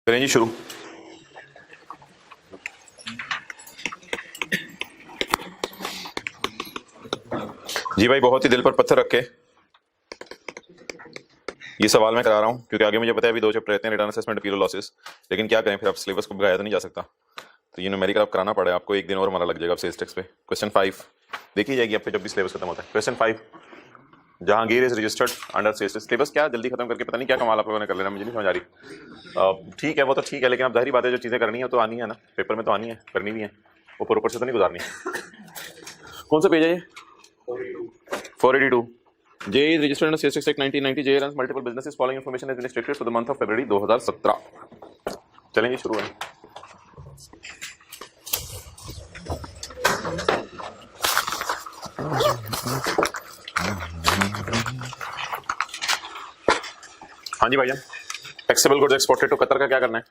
करें जी शुरू। जी भाई, बहुत ही दिल पर पत्थर रख के ये सवाल मैं करा रहा हूँ क्योंकि आगे मुझे पता है अभी 2 चैप्टर रहते हैं, रिटर्न असेसमेंट, पीरियड लॉसेस। लेकिन क्या करें, फिर आप सिलेबस को बगाया तो नहीं जा सकता, तो ये न्यूमेरिकल आप कराना पड़ेगा आपको। एक दिन और हमारा लग जाएगा सेल्स टैक्स पे। क्वेश्चन 5 देखी जाएगी आपको जब भी सिलेबस खत्म होता है। Question 5, Jahangir is registered under sales. Syllabus क्या जल्दी खत्म करके पता नहीं क्या कमाल आप लोगों ने कर लेना, मुझे नहीं समझ आ रही। ठीक है, वो तो ठीक है, लेकिन अब जाहिर बात है जो चीज़ें करनी है तो आनी है ना, पेपर में तो आनी है, करनी भी है, ऊपर से तो नहीं गुजारनी। कौन सा पेज है ये? 482। J is registered under Sales Tax Act 1990. J runs multiple businesses. Following information has been restricted for the month of February 2017. चलेंगे शुरू है। हाँ जी भाईजान, taxable goods exported to Qatar का क्या करना है?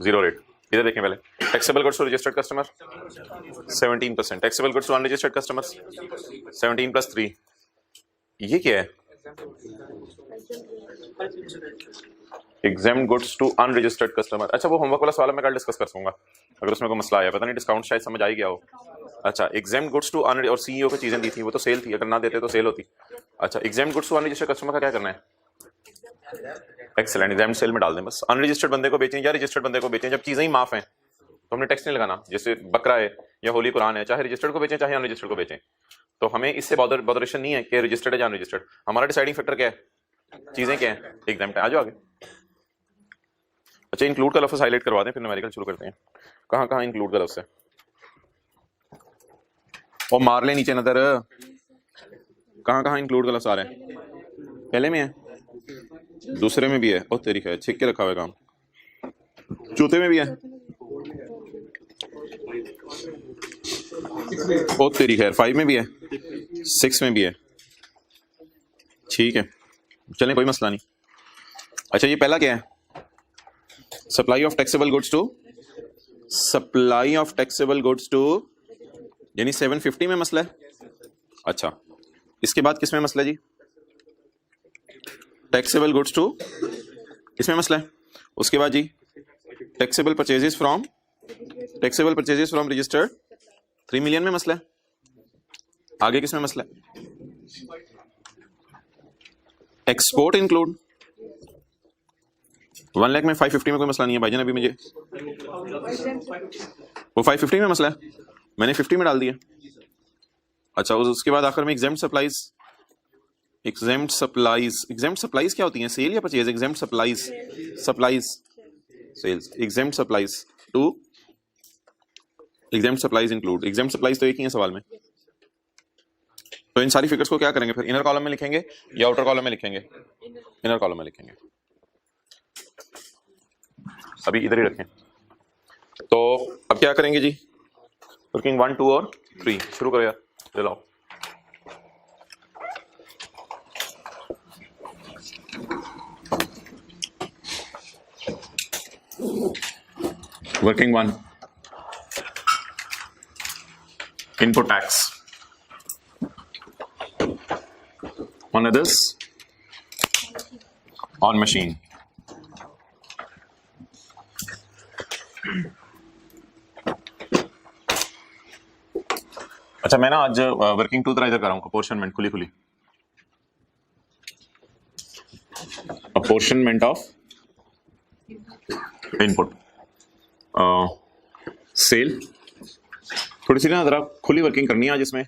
0 रेट। इधर देखें पहले, taxable goods to registered customer 17%, taxable goods to unregistered customers 17 + 3। ये क्या है? Exempt goods to unregistered customer. अच्छा, वो होमवर्क वाला सवाल मैं कल डिस्कस कर दूंगा अगर उसमें कोई मसला आया। पता नहीं डिस्काउंट शायद समझ आई गया हो। अच्छा, एग्जाम गुड्स टू अन और सीईओ को चीजें दी थी, वो तो सेल थी, अगर ना देते तो सेल होती। अच्छा, exempt goods to unregistered customer का क्या करना है? एक्सेलेंट, एग्जाम सेल में डाल दें बस। अनरजिस्टर्ड बंदे को बेचें या रजिस्टर्ड बंदे को बेचें, जब चीजें ही माफ हैं तो हमने टैक्स नहीं लगाना। जैसे बकरा है या होली कुरान है, चाहे रजिस्टर्ड को बेचें चाहे अनरजिस्टर्ड को बेचें, तो हमें इससे बॉदरेशन नहीं है कि रजिस्टर्ड है या अनरजिस्टर्ड। हमारा डिसाइडिंग फैक्टर क्या है? चीजें क्या है? एग्जाम आ जाओ आगे। अच्छा, इंक्लूड का लफ्ज हाईलाइट करवा दें, फिर न्यूमेरिकल शुरू करते हैं। कहाँ कहाँ इंक्लूड का लफ्ज है? और मार ले नीचे नजर, कहाँ कहाँ इंक्लूड का लफ्ज आ रहा है? पहले में है, दूसरे में भी है, और तेरी है छिक के रखा हुआ काम, चौथे में भी है, और तेरी खैर 5 में भी है, 6 में भी है। ठीक है, चलें, कोई मसला नहीं। अच्छा, ये पहला क्या है? Supply of taxable goods to, supply of taxable goods to, यानी 750 में मसला है। अच्छा, इसके बाद किस में मसला है जी? टैक्सेबल गुड्स टू, इसमें मसला है। उसके बाद G taxable purchases from, taxable purchases from registered 3 million में मसला है। आगे किस में मसला है? एक्सपोर्ट इंक्लूड 1 लाख में 550 में कोई मसला नहीं है भाईजान, अभी मुझे वो 550 में मसला है, मैंने 50 में डाल दिया। अच्छा, उसके बाद आखिर में exempt supplies, exempt supplies, exempt supplies क्या होती हैं? सेल या purchase? Exempt supplies, supplies sales, exempt supplies to, exempt supplies include, exempt supplies तो एक ही है सवाल में। तो इन सारी फिगर्स को क्या करेंगे फिर? इनर कॉलम में लिखेंगे या आउटर कॉलम में लिखेंगे? इनर कॉलम में लिखेंगे। अभी इधर ही रखें। तो अब क्या करेंगे जी? वर्किंग 1, 2 और 3 शुरू करो यार, चलाओ। Working 1, input tax on others, on machine. अच्छा, मैं ना आज वर्किंग 2 तरह इधर कराऊंगा, अपोर्शनमेंट, खुली खुली अपोर्शनमेंट ऑफ इनपुट, सेल। थोड़ी सी ना जरा खुली वर्किंग करनी है आज इसमें।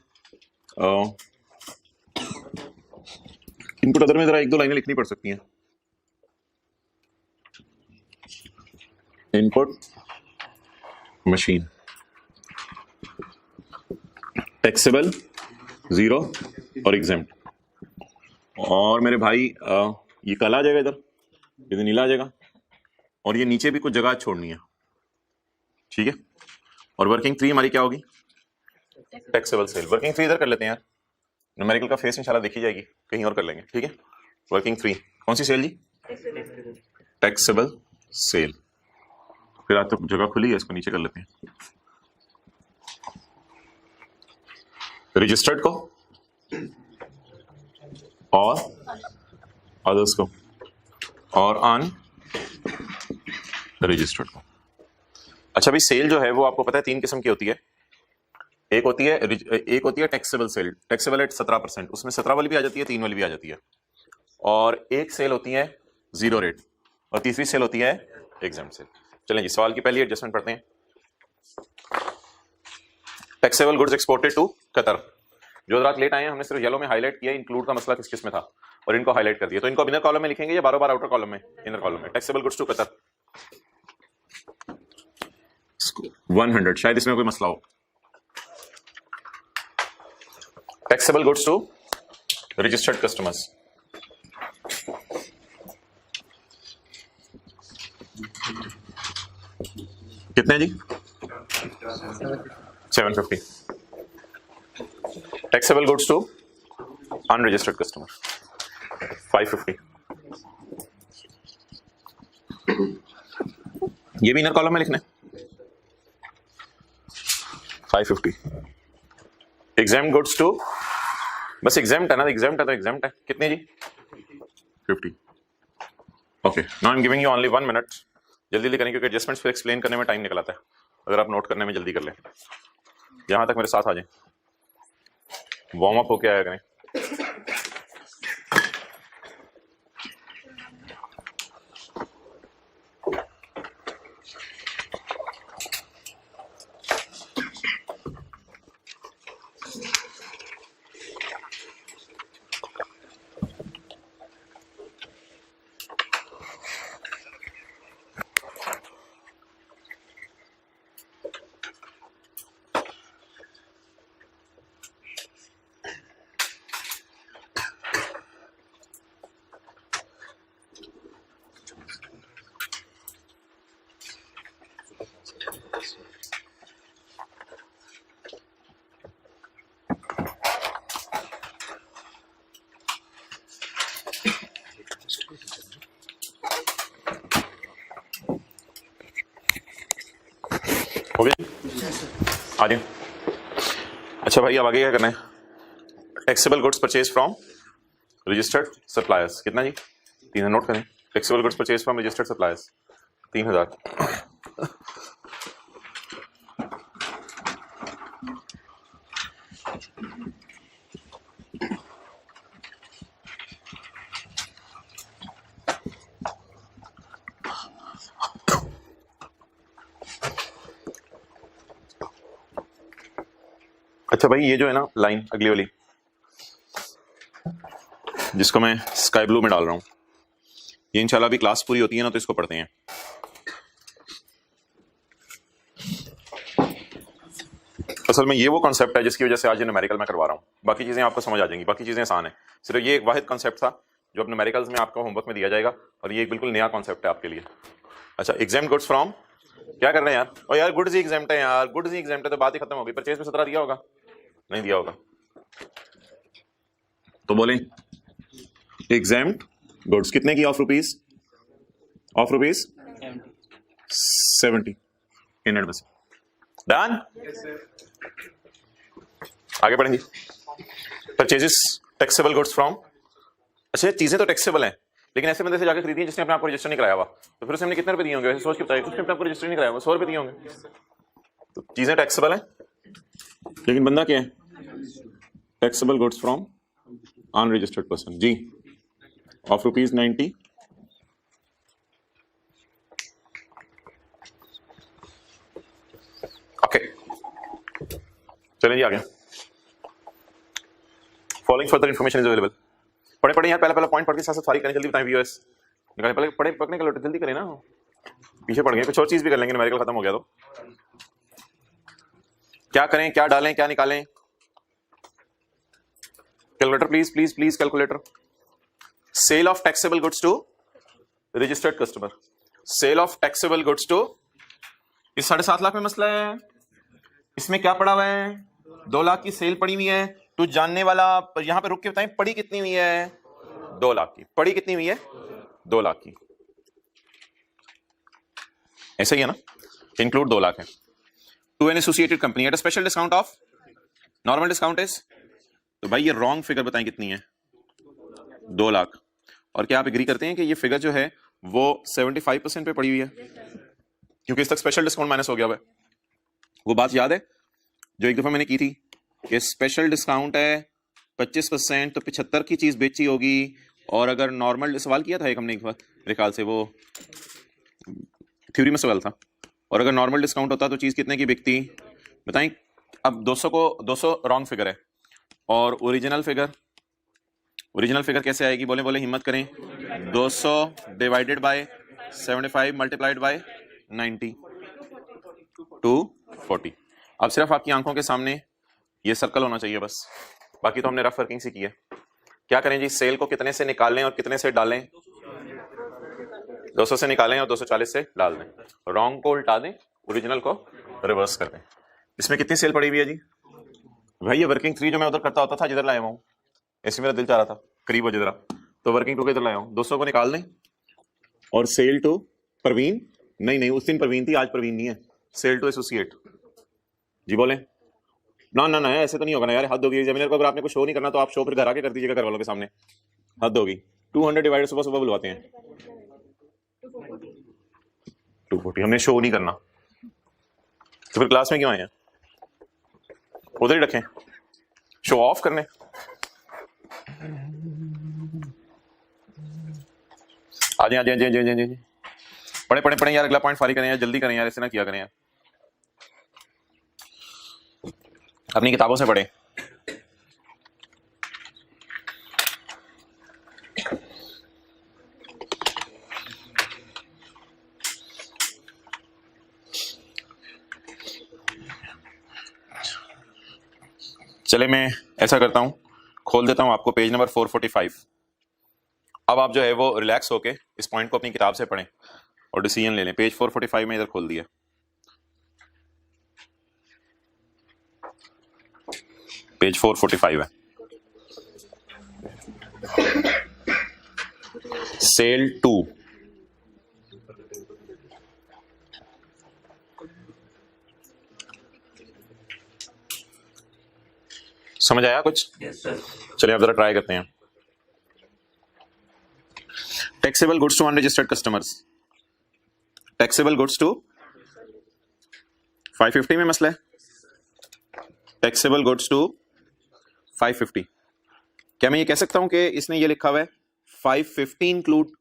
इनपुट अदर में जरा 1-2 लाइनें लिखनी पड़ सकती हैं। इनपुट मशीन, टैक्सेबल 0 और एग्जेम्प्ट। और मेरे भाई ये काला आ जाएगा इधर, इधर नीला आ जाएगा, और ये नीचे भी कुछ जगह छोड़नी है, ठीक है। और वर्किंग 3 हमारी क्या होगी? Taxable cell. वर्किंग 3 इधर कर लेते हैं यार, न्यूमेरिकल का फेस इंशाल्लाह देखी जाएगी, कहीं और कर लेंगे, ठीक है। वर्किंग 3 कौन सी सेल जी? Taxable sale. फिर आज तो जगह खुली है, इसको नीचे कर लेते हैं। रजिस्टर्ड को और अदर्स को और रजिस्टर्ड को। अच्छा भाई सेल जो है वो आपको पता है 3 किस्म की होती है। एक होती है टैक्सेबल सेल, टैक्सेबल एट 17%, उसमें 17 वाली भी आ जाती है, 3 वाली भी आ जाती है। और एक सेल होती है 0 रेट, और तीसरी सेल होती है एग्जाम्प्ट सेल। चलें जी सवाल की पहली एडजस्टमेंट पढ़ते हैं। Taxable goods exported to Qatar. जो रात लेट आए हैं हमने सिर्फ येलो में हाईलाइट किया इंक्लूड का मसला किस किस में था और इनको हाईलाइट कर दिया। तो इनको इनर कॉलम में लिखेंगे या बार बार आउटर कॉलम में? इनर कॉलम में। टैक्सेबल गुड्स टू कतर 100, शायद इसमें कोई मसला हो। Taxable goods to registered customers कितने जी? 750। Taxable goods to unregistered customer 550। ये भी इनर कॉलम में लिखना है 550। एग्जाम्प्ट गुड्स टू, बस एग्जाम्प्ट है ना, एग्जाम्प्ट है तो एग्जाम्प्ट है। कितने जी? 50। Okay now I am giving you only 1 minute. जल्दी जल्दी करें क्योंकि एडजस्टमेंट्स फिर एक्सप्लेन करने में टाइम निकल आता है। अगर आप नोट करने में जल्दी कर लें, यहां तक मेरे साथ आ जाएं, वार्म अप होके आया करें। हो गया आ जाए। अच्छा भाई अब आगे क्या करना है? Taxable goods purchase from registered suppliers कितना जी? 3000 नोट करें। Taxable goods purchase from registered suppliers 3000। अच्छा भाई ये जो है ना लाइन अगली वाली जिसको मैं स्काई ब्लू में डाल रहा हूं, ये इंशाल्लाह भी क्लास पूरी होती है ना तो इसको पढ़ते हैं। असल में ये वो कॉन्सेप्ट है जिसकी वजह से आज न्यूमेरिकल में करवा रहा हूँ। बाकी चीजें आपको समझ आ जाएंगी, बाकी चीजें आसान है। सिर्फ ये एक वाहिद कॉन्सेप्ट था जो अब न्यूमेरिकल्स में आपको होमवर्क में दिया जाएगा और ये एक बिल्कुल नया कॉन्सेप्ट है आपके लिए। अच्छा एग्जाम्प्ट गुड्स फ्रॉम, क्या कर रहे हैं यार? और यार गुड्स ही एग्जाम्प्ट है यार, गुड्स ही एग्जाम्प्ट है तो बात ही खत्म होगी। परचेज में 17 दिया होगा? नहीं दिया होगा तो बोले एग्जाम्प्ट गुड्स कितने की? Of rupees 70 in advance. Done. आगे बढ़ेंगे। परचेजेस टैक्सेबल गुड्स फ्रॉम, अच्छा चीजें तो टैक्सेबल हैं लेकिन ऐसे बंदे से जाकर खरीदी जिसने अपने आप को रजिस्टर नहीं कराया हुआ, तो फिर उसने हमने कितने रुपए दिए होंगे? वैसे सोच के बताइए, उसने अपने आप को रजिस्टर नहीं कराया हुआ, 100 रुपए दिए होंगे। तो चीजें टैक्सेबल हैं लेकिन बंदा क्या है? Taxable goods from unregistered person जी ऑफ रुपीज 90। ओके चलें जी आगे। Following further information is available. पढ़े यार, पहला पॉइंट पढ़ के साथ साथ सारी करें, जल्दी बताएं व्यूअर्स। निकालें पहले, पढ़े पकड़ने का जल्दी करें ना, पीछे पड़ गए। कुछ और चीज भी कर लेंगे, न्यूमेरिकल खत्म हो गया तो क्या करें, क्या डालें, क्या निकालें? Calculator please please please calculator. Sale of taxable goods to registered customer, sale of taxable goods to, इस 7.5 लाख में मसला है। इसमें क्या पड़ा हुआ है? 2 लाख की सेल पड़ी हुई है। तो जानने वाला यहां पे रुक के बताएं पड़ी कितनी हुई है? 2 लाख की। पड़ी कितनी हुई है? 2 लाख की। ऐसा ही है ना, इंक्लूड 2 लाख है। To an associated company at a special discount of, normal discount is, तो भाई ये रॉन्ग फिगर बताएं कितनी है? 2 लाख। और क्या आप एग्री करते हैं कि ये फिगर जो है वो 75% पे पड़ी हुई है? क्योंकि इस तक स्पेशल डिस्काउंट माइनस हो गया हुआ है। वो बात याद है जो एक दफा मैंने की थी कि स्पेशल डिस्काउंट है 25%, तो 75 की चीज बेची होगी, और अगर नॉर्मल सवाल किया था एक हमने एक बार मेरे ख्याल से, वो थ्योरी में सवाल था, और अगर नॉर्मल डिस्काउंट होता तो चीज कितने की बिकती बताएं। अब 200 रॉन्ग फिगर है, और ओरिजिनल फिगर कैसे आएगी? बोले बोले हिम्मत करें। 200 डिवाइडेड बाय 75 मल्टीप्लाइड बाय 90 240। अब सिर्फ आपकी आंखों के सामने ये सर्कल होना चाहिए बस, बाकी तो हमने रफ वर्किंग से की है। क्या करें जी, सेल को कितने से निकालें और कितने से डालें? 200 से निकालें और 240 से डाल दें। रॉन्ग को उल्टा दें, ओरिजिनल को रिवर्स कर दें। इसमें कितनी सेल पड़ी हुई है जी? भाई ये वर्किंग 3 जो मैं उधर करता होता था जिधर लाया हूँ, ऐसे मेरा दिल चाह रहा था करीब हो जरा, तो वर्किंग 2 के इधर लाया हूँ। 200 को निकाल दें और सेल टू परवीन, नहीं उस दिन परवीन थी, आज परवीन नहीं है। सेल टू एसोसिएट जी, बोले ना ना ना ऐसे तो नहीं होगा ना यार, हद होगी। जमीन को अगर आपने कुछ शो नहीं करना तो आप शो फिर घर आके कर दीजिएगा घर वालों के सामने, हद होगी। 200 डिवाइड सुबह सुबह बुलवाते हैं, 240 हमने शो नहीं करना, तो फिर क्लास में क्यों आए हैं? उधर ही रखें, शो ऑफ करने। आ जाए पढ़े यार, अगला पॉइंट फारी करें यार, जल्दी करें यार, ऐसे ना किया करें यार, अपनी किताबों से पढ़े। चले मैं ऐसा करता हूं, खोल देता हूं आपको पेज नंबर 445। अब आप जो है वो रिलैक्स होके इस पॉइंट को अपनी किताब से पढ़ें और डिसीजन ले लें। पेज 445 में इधर खोल दिया, पेज 445 है। सेल 2, समझ आया कुछ? चलिए आप जरा ट्राई करते हैं। Taxable goods to unregistered customers, taxable goods to 550 में मसला है, टैक्सेबल गुड्स टू 550। क्या मैं ये कह सकता हूं कि इसने ये लिखा हुआ है 550 इंक्लूड?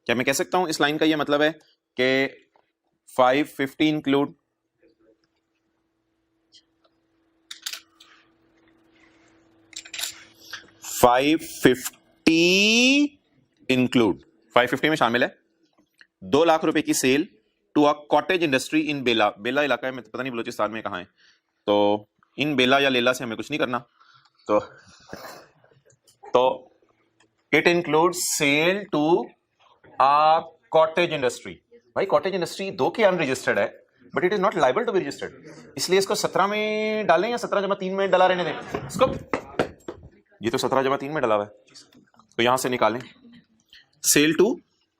क्या मैं कह सकता हूं इस लाइन का ये मतलब है कि 550 इंक्लूड? इंक्लूड 550 में शामिल है 2 लाख रुपए की sale to a cottage industry in Bela. Bela इलाका है, मैं पता नहीं बलूचिस्तान में कहाँ है, तो इन बेला या लेला से हमें कुछ नहीं करना। तो it include sale to a cottage industry. भाई कॉटेज इंडस्ट्री 2 के अनरजिस्टर्ड है, but it is not liable to be registered, इसलिए इसको 17 में डालें या 17/3 में डाला रहने दें इसको। ये तो 17/3 में डाला हुआ है, तो यहां से निकालें सेल टू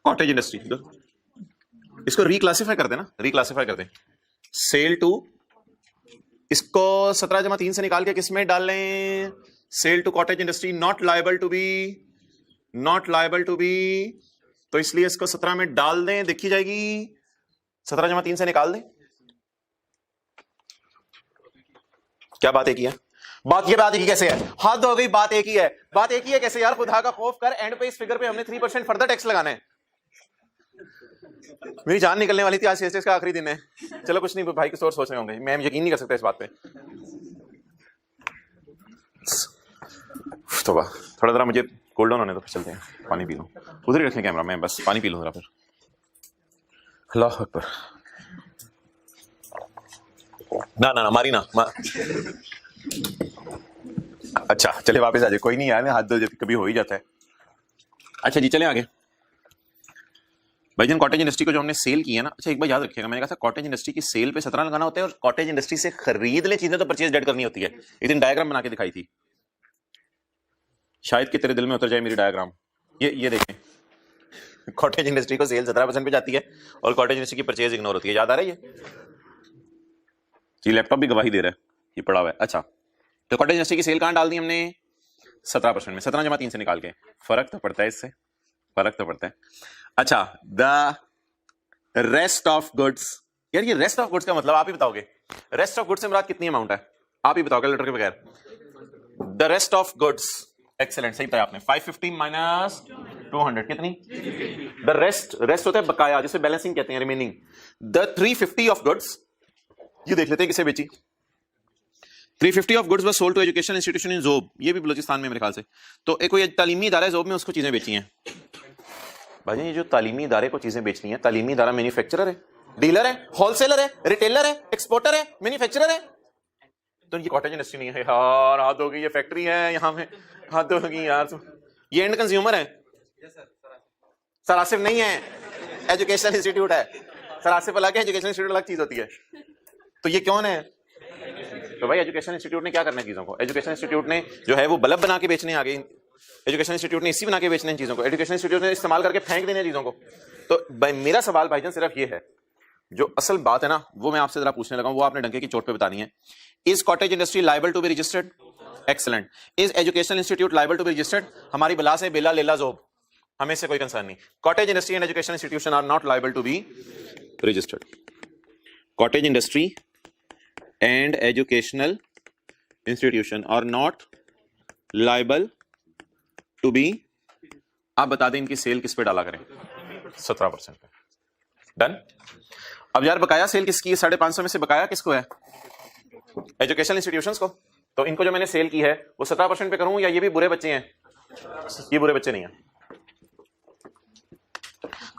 कॉटेज इंडस्ट्री, इसको रिक्लासिफाई कर देना, रिक्लासिफाई कर दें। सेल टू, इसको 17/3 से निकाल के किसमें डाल लें? Sale to cottage industry, not liable to be, तो इसलिए इसको 17 में डाल दें, देखी जाएगी 17/3 से निकाल दें। क्या बात एक ही है? बात एक ही कैसे है? हद हो गई, बात एक ही है, बात एक ही है कैसे यार? खुदा का खौफ कर, एंड पे इस फिगर पे हमने 3% फर्दर टैक्स लगाना है। मेरी जान निकलने वाली थी, आज सीएसएस का आखिरी दिन है। चलो कुछ नहीं, भाई कुछ और सोच रहे होंगे, मैं यकीन नहीं कर सकता इस बात पे। तो थोड़ा जरा मुझे कूल डाउन होने दो, फिर चलते हैं, पानी पी लूं। उधर ही रखें कैमरा, मैं बस पानी पी लूं जरा फिर। अल्लाह अकबर। ना मारी ना अच्छा चले वापस आ जाए, कोई नहीं यार, हाथ धो कभी हो ही जाता है। अच्छा जी चले आगे। भाईजान कॉटेज इंडस्ट्री को जो हमने सेल की है ना, अच्छा एक बार याद रखिएगा, मैंने कहा था कॉटेज इंडस्ट्री की सेल पे 17 लगाना होता है, और कॉटेज इंडस्ट्री से खरीद ले चीजें तो परचेज डेट करनी होती है। एक दिन डायग्राम बना के दिखाई थी, शायद कि तेरे दिल में उतर जाए मेरी डायग्राम। ये देखें, कॉटेज इंडस्ट्री को सेल 17% पे जाती है और कॉटेज इंडस्ट्री की परचेज इग्नोर होती है। याद आ रहा है ये लैपटॉप भी गवाही दे रहा है, ये पड़ा हुआ है। अच्छा तो कॉटेज इंडस्ट्री की सेल कहां डाल दी हमने? 17% में, 17/3 से निकाल के। फर्क तो पड़ता है इससे, फर्क तो पड़ता है। अच्छा द रेस्ट ऑफ गुड्स। यार ये रेस्ट ऑफ गुड्स का मतलब आप ही बताओगे, रेस्ट ऑफ गुड्स से मुराद कितनी अमाउंट है, आप ही बताओगे लेटर के बगैर। The rest of goods, excellent, सही बताया आपने। 550 माइनस 200 कितनी? द रेस्ट, रेस्ट होता है बकाया, जिसे बैलेंसिंग कहते हैं, रिमेनिंग। द 350 ऑफ गुड्स, ये देख लेते हैं किसे बेची। 350 of goods was sold to education institution in Zhob, ये भी बलूचिस्तान में मेरे ख्याल से। तो एक कोई तालीमी इदारा है जोब में, उसको चीजें बेची हैं। भाई ये जो तालीमी इदारे को चीजें बेचनी है, तालीमी इदारा मैन्युफैक्चरर है, डीलर है, होलसेलर है, रिटेलर है, एक्सपोर्टर है, मैन्युफैक्चरर है। तो ये कॉटेज इंडस्ट्री नहीं है यार, हाथ होगी, ये फैक्ट्री है, यहाँ पे हाथ होगी यार। ये एंड कंज्यूमर है। सर आसिफ नहीं है, एजुकेशन इंस्टीट्यूट है। सर आसिफ अलग है, एजुकेशन इंस्टीट्यूट अलग चीज होती है। तो ये कौन है? तो भाई एजुकेशन इंस्टीट्यूट ने क्या करना है चीजों को, एजुकेशन इंस्टीट्यूट ने जो है वो बल्ब बना के बेचने आ गए, एजुकेशन इंस्टीट्यूट ने इसी बना के बेचने हैं चीजों को, एजुकेशन इंस्टीट्यूट ने इस्तेमाल करके फेंक देने चीजों को। तो भाई मेरा सवाल भाईजान सिर्फ ये है, जो असल बात है ना वो मैं आपसे जरा पूछने लगा हूं, वो आपने डंके की चोट पे बतानी है। Is cottage industry liable to be registered? Excellent. Is education institute liable to be registered? हमारी बला से बेला लेला जोब, हमें से कोई कंसर्न नहीं। Cottage industry and education institution are not liable to be registered. Cottage industry and educational institution are not liable to be, आप बता दें इनकी सेल किस पे डाला करें? 17% पे। डन। अब यार बकाया सेल किसकी है? 550 में से बकाया किसको है? एजुकेशन इंस्टीट्यूशंस को। तो इनको जो मैंने सेल की है वो 17% पे करूं, या ये भी बुरे बच्चे हैं? ये बुरे बच्चे नहीं है।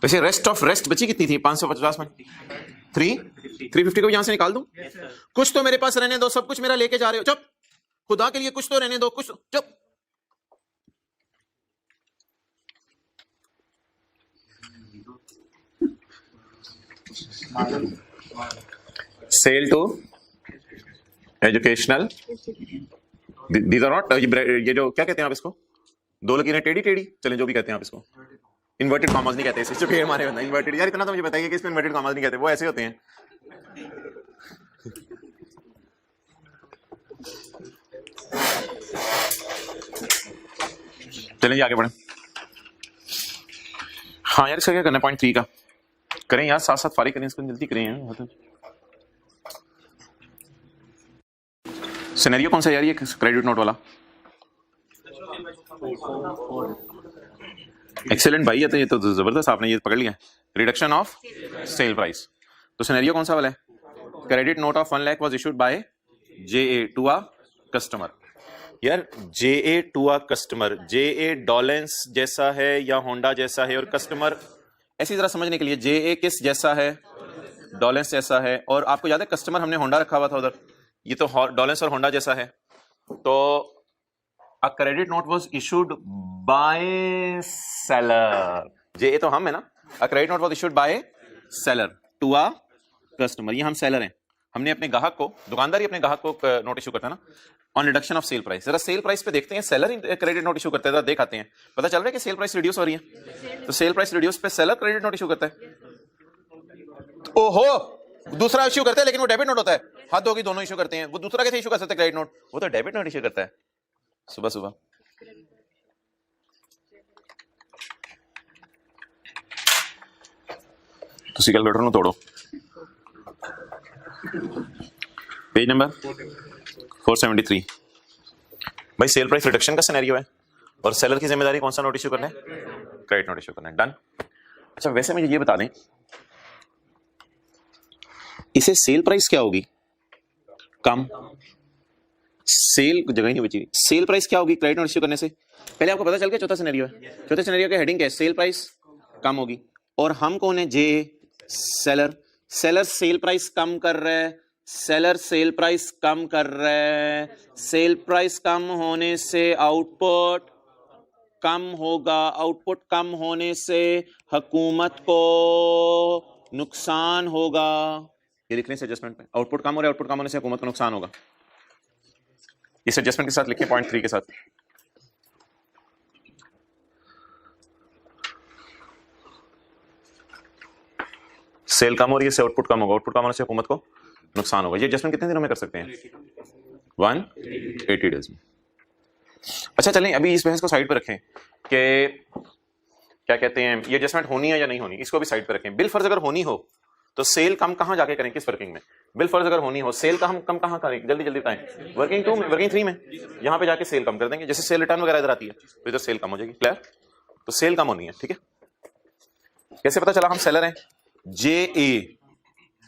वैसे रेस्ट ऑफ रेस्ट बची कितनी थी? 550 में 350 को यहां से निकाल दूं? कुछ तो मेरे पास रहने दो, सब कुछ मेरा लेके जा रहे हो। चुप, खुदा के लिए कुछ तो रहने दो, कुछ। चुप। Sale to educational, these are not, ये जो क्या कहते हैं आप इसको, दो लकीरें टेढ़ी टेढ़ी, चलें जो भी कहते हैं आप इसको, इन्वर्टेड कॉमास नहीं कहते इसे, चुप हमारे बंदा इन्वर्टेड। यार इतना तो मुझे बताइए कि इसमें इन्वर्टेड कॉमास नहीं कहते, वो ऐसे होते हैं। चलें आगे बढ़ें। हाँ यार इसका क्या करना है? पॉइंट 3 का करें यार, साथ साथ फारिग करें इसको, जल्दी करें यार। सिनेरियो कौन सा यार ये क्रेडिट नोट वाला? एक्सेलेंट भाई, ये तो जबरदस्त आपने ये पकड़ लिया। Reduction of sale price. तो सिनेरियो कौन सा वाला है? Credit note of 1 lakh was issued by JA to a customer. यार JA to a customer, JA Dawlance जैसा है या होंडा जैसा है, और कस्टमर ऐसी जरा समझने के लिए JA किस जैसा है? डॉलेंस जैसा है। और आपको याद है कस्टमर हमने होंडा रखा हुआ था उधर, ये तो डॉलेंस और होंडा जैसा है। तो a credit note was issued by seller, JA तो हम है ना, a credit note was issued by seller to a customer. ये हम सेलर हैं, हमने अपने ग्राहक को, दुकानदार ही अपने ग्राहक को नोट इशू करता है ना, on reduction of sale price. जरा सेल प्राइस पे देखते हैं, सेलर क्रेडिट नोट इशू करते हैं, देखाते हैं, पता चल रहा है कि सेल प्राइस रिड्यूस हो रही है। तो सेल प्राइस रिड्यूस पे सेलर क्रेडिट नोट इशू करता है। ओहो, दूसरा इशू करता है लेकिन वो डेबिट नोट होता है। हाथ होगी, दोनों इशू करते हैं। वो दूसरा कैसे इशू कर सकते हैं क्रेडिट नोट? वो तो डेबिट नोट इशू करता है सुबह सुबह। तो कैलकुलेटर ਨੂੰ तोड़ो, पेज नंबर 473। भाई सेल प्राइस रिडक्शन का सिनेरियो है और सेलर की जिम्मेदारी कौन सा नोट इशू करना है? क्रेडिट नोट इशू करना है। डन। अच्छा वैसे मुझे ये बता दें, इसे सेल प्राइस क्या होगी? कम। सेल जगह ही नहीं बची। सेल प्राइस क्या होगी क्रेडिट नोट इशू करने से? पहले आपको पता चल गया चौथा सिनेरियो है। चौथे सिनेरियो का हेडिंग क्या है? सेल प्राइस कम होगी। और हम कौन है? JA seller. Seller sale price कम कर रहा है, सेलर सेल प्राइस कम कर रहा है। सेल प्राइस कम होने से आउटपुट कम होगा, आउटपुट कम होने से हुकूमत को नुकसान होगा। ये लिख लें इस एडजस्टमेंट पे, आउटपुट कम हो रहा है, आउटपुट कम होने से हुकूमत को नुकसान होगा। इस एडजस्टमेंट के साथ लिखिए पॉइंट 3 के साथ। सेल कम हो रही है, इससे आउटपुट कम होगा, आउटपुट कम होने से हुकूमत को नुकसान होगा। ये एडजस्टमेंट कितने दिनों में कर सकते हैं? 180 डेज में। अच्छा चलें अभी इस बहस को साइड पर रखें कि क्या कहते हैं, ये एडजस्टमेंट होनी है या नहीं होनी, इसको भी साइड पे रखें। बिल फर्ज अगर होनी हो तो सेल कम कहां जाके करें, किस वर्किंग में? बिल फर्ज अगर होनी हो सेल का हम कम कहां करें, जल्दी जल्दी बताएं। वर्किंग 2 में, वर्किंग 3 में, यहां पे जाके सेल कम कर देंगे। जैसे सेल रिटर्न वगैरह इधर आती है तो इधर सेल कम हो जाएगी। क्लियर? तो सेल कम होनी है, ठीक है। कैसे पता चला हम सेलर हैं? J A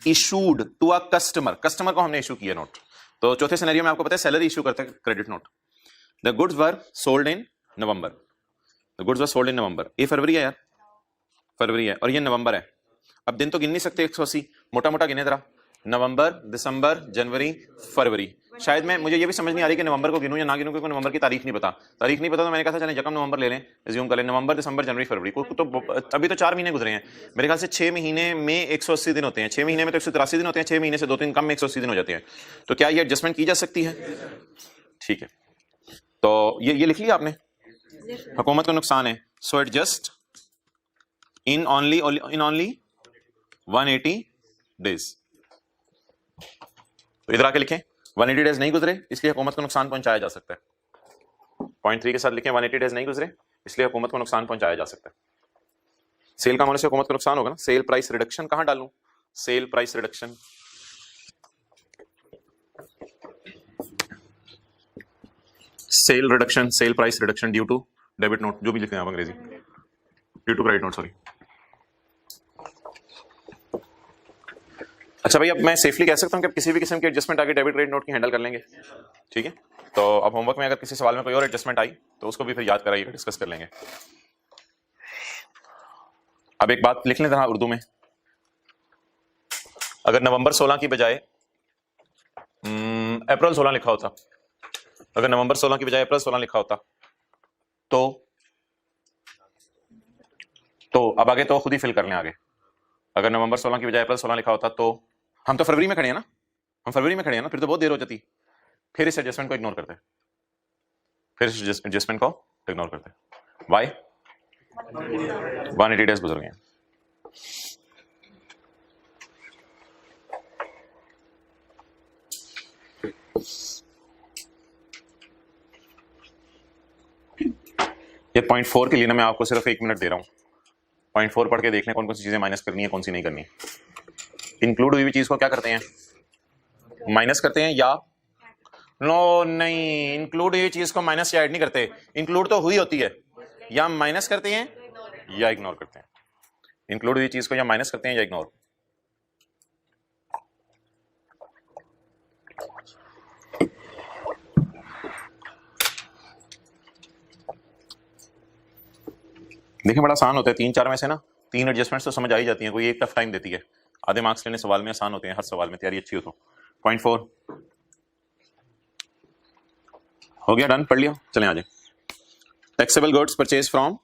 issued to a customer, customer को हमने इशू किया नोट। तो चौथे सिनेरियो में आपको पता है सेलर इशू करता है credit note. The goods were sold in November, the goods were sold in November. ये फरवरी है यार, फरवरी है और ये नवंबर है। अब दिन तो गिन नहीं सकते 180, मोटा मोटा गिने जरा, नवंबर, दिसंबर, जनवरी, फरवरी। शायद मैं, मुझे ये भी समझ नहीं आ रही कि नवंबर को गिनूं या ना गिनूं, क्योंकि नवंबर की तारीख नहीं पता। तारीख नहीं पता तो मैंने कहा था चलें यकम नवंबर ले लें, एज्यूम कर लें, नवंबर, दिसंबर, जनवरी, फरवरी को। तो अभी तो 4 महीने गुजरे हैं मेरे ख्याल से। 6 महीने में 180 दिन होते हैं, 6 महीने में तो 183 दिन होते हैं, 6 महीने से 2-3 कम में 180 दिन हो जाते हैं। तो क्या ये एडजस्टमेंट की जा सकती है? ठीक है, तो ये लिख लिया आपने, हुकूमत को नुकसान है। सो एडजस्ट इन ओनली 180 डेज। तो इधर आके लिखें 180 डेज नहीं गुजरे इसलिए हुकूमत को नुकसान पहुंचाया जा सकता है। पॉइंट 3 के साथ लिखें 180 डेज नहीं गुजरे इसलिए हुकूमत को नुकसान पहुंचाया जा सकता है। सेल कम होने से हुकूमत को नुकसान होगा ना। सेल प्राइस रिडक्शन कहां डालूं? Sale price reduction, sale reduction, sale price reduction due to debit note, जो भी लिखते हैं आप Angrezi, due to credit note, sorry. अच्छा भाई, अब मैं सेफली कह सकता हूं कि किसी भी किस्म की एडजस्टमेंट आगे डेबिट क्रेडिट नोट की हैंडल कर लेंगे, ठीक है। तो अब होमवर्क में अगर किसी सवाल में कोई और एडजस्टमेंट आई तो उसको भी फिर याद कराइएगा, डिस्कस कर लेंगे। अब एक बात लिख लें जरा उर्दू में, अगर नवंबर 16 की बजाय अप्रैल 16 लिखा होता, अगर नवंबर 16 की बजाय अप्रैल 16 लिखा होता तो अब आगे तो खुद ही फिल कर लें आगे। अगर नवंबर 16 की बजाय अप्रैल 16 लिखा होता तो हम तो फरवरी में खड़े हैं ना, हम फरवरी में खड़े हैं ना, फिर तो बहुत देर हो जाती। फिर इस एडजस्टमेंट को इग्नोर करते हैं, फिर इस एडजस्टमेंट को इग्नोर करते हैं। वाई? 180 डेज गुजर गए। ये पॉइंट 4 के लिए ना मैं आपको सिर्फ 1 मिनट दे रहा हूं। पॉइंट 4 पढ़ के देख लें कौन कौन सी चीजें माइनस करनी है, कौन सी नहीं करनी। इंक्लूड हुई हुई चीज को क्या करते हैं? माइनस करते हैं या नो नहीं, इंक्लूड हुई चीज को माइनस या ऐड नहीं करते। इंक्लूड तो हुई होती है, या माइनस करते हैं या इग्नोर करते हैं। इंक्लूड हुई चीज को या माइनस करते हैं या इग्नोर। देखिए बड़ा आसान होता है, 3-4 में से ना 3 एडजस्टमेंट्स तो समझ आ ही जाती हैं। कोई एक टफ टाइम देती है, आधे मार्क्स लेने सवाल में आसान होते हैं, हर सवाल में तैयारी अच्छी हो तो। पॉइंट 4 हो गया, डन, पढ़ लिया, चलें आगे। Taxable goods purchase from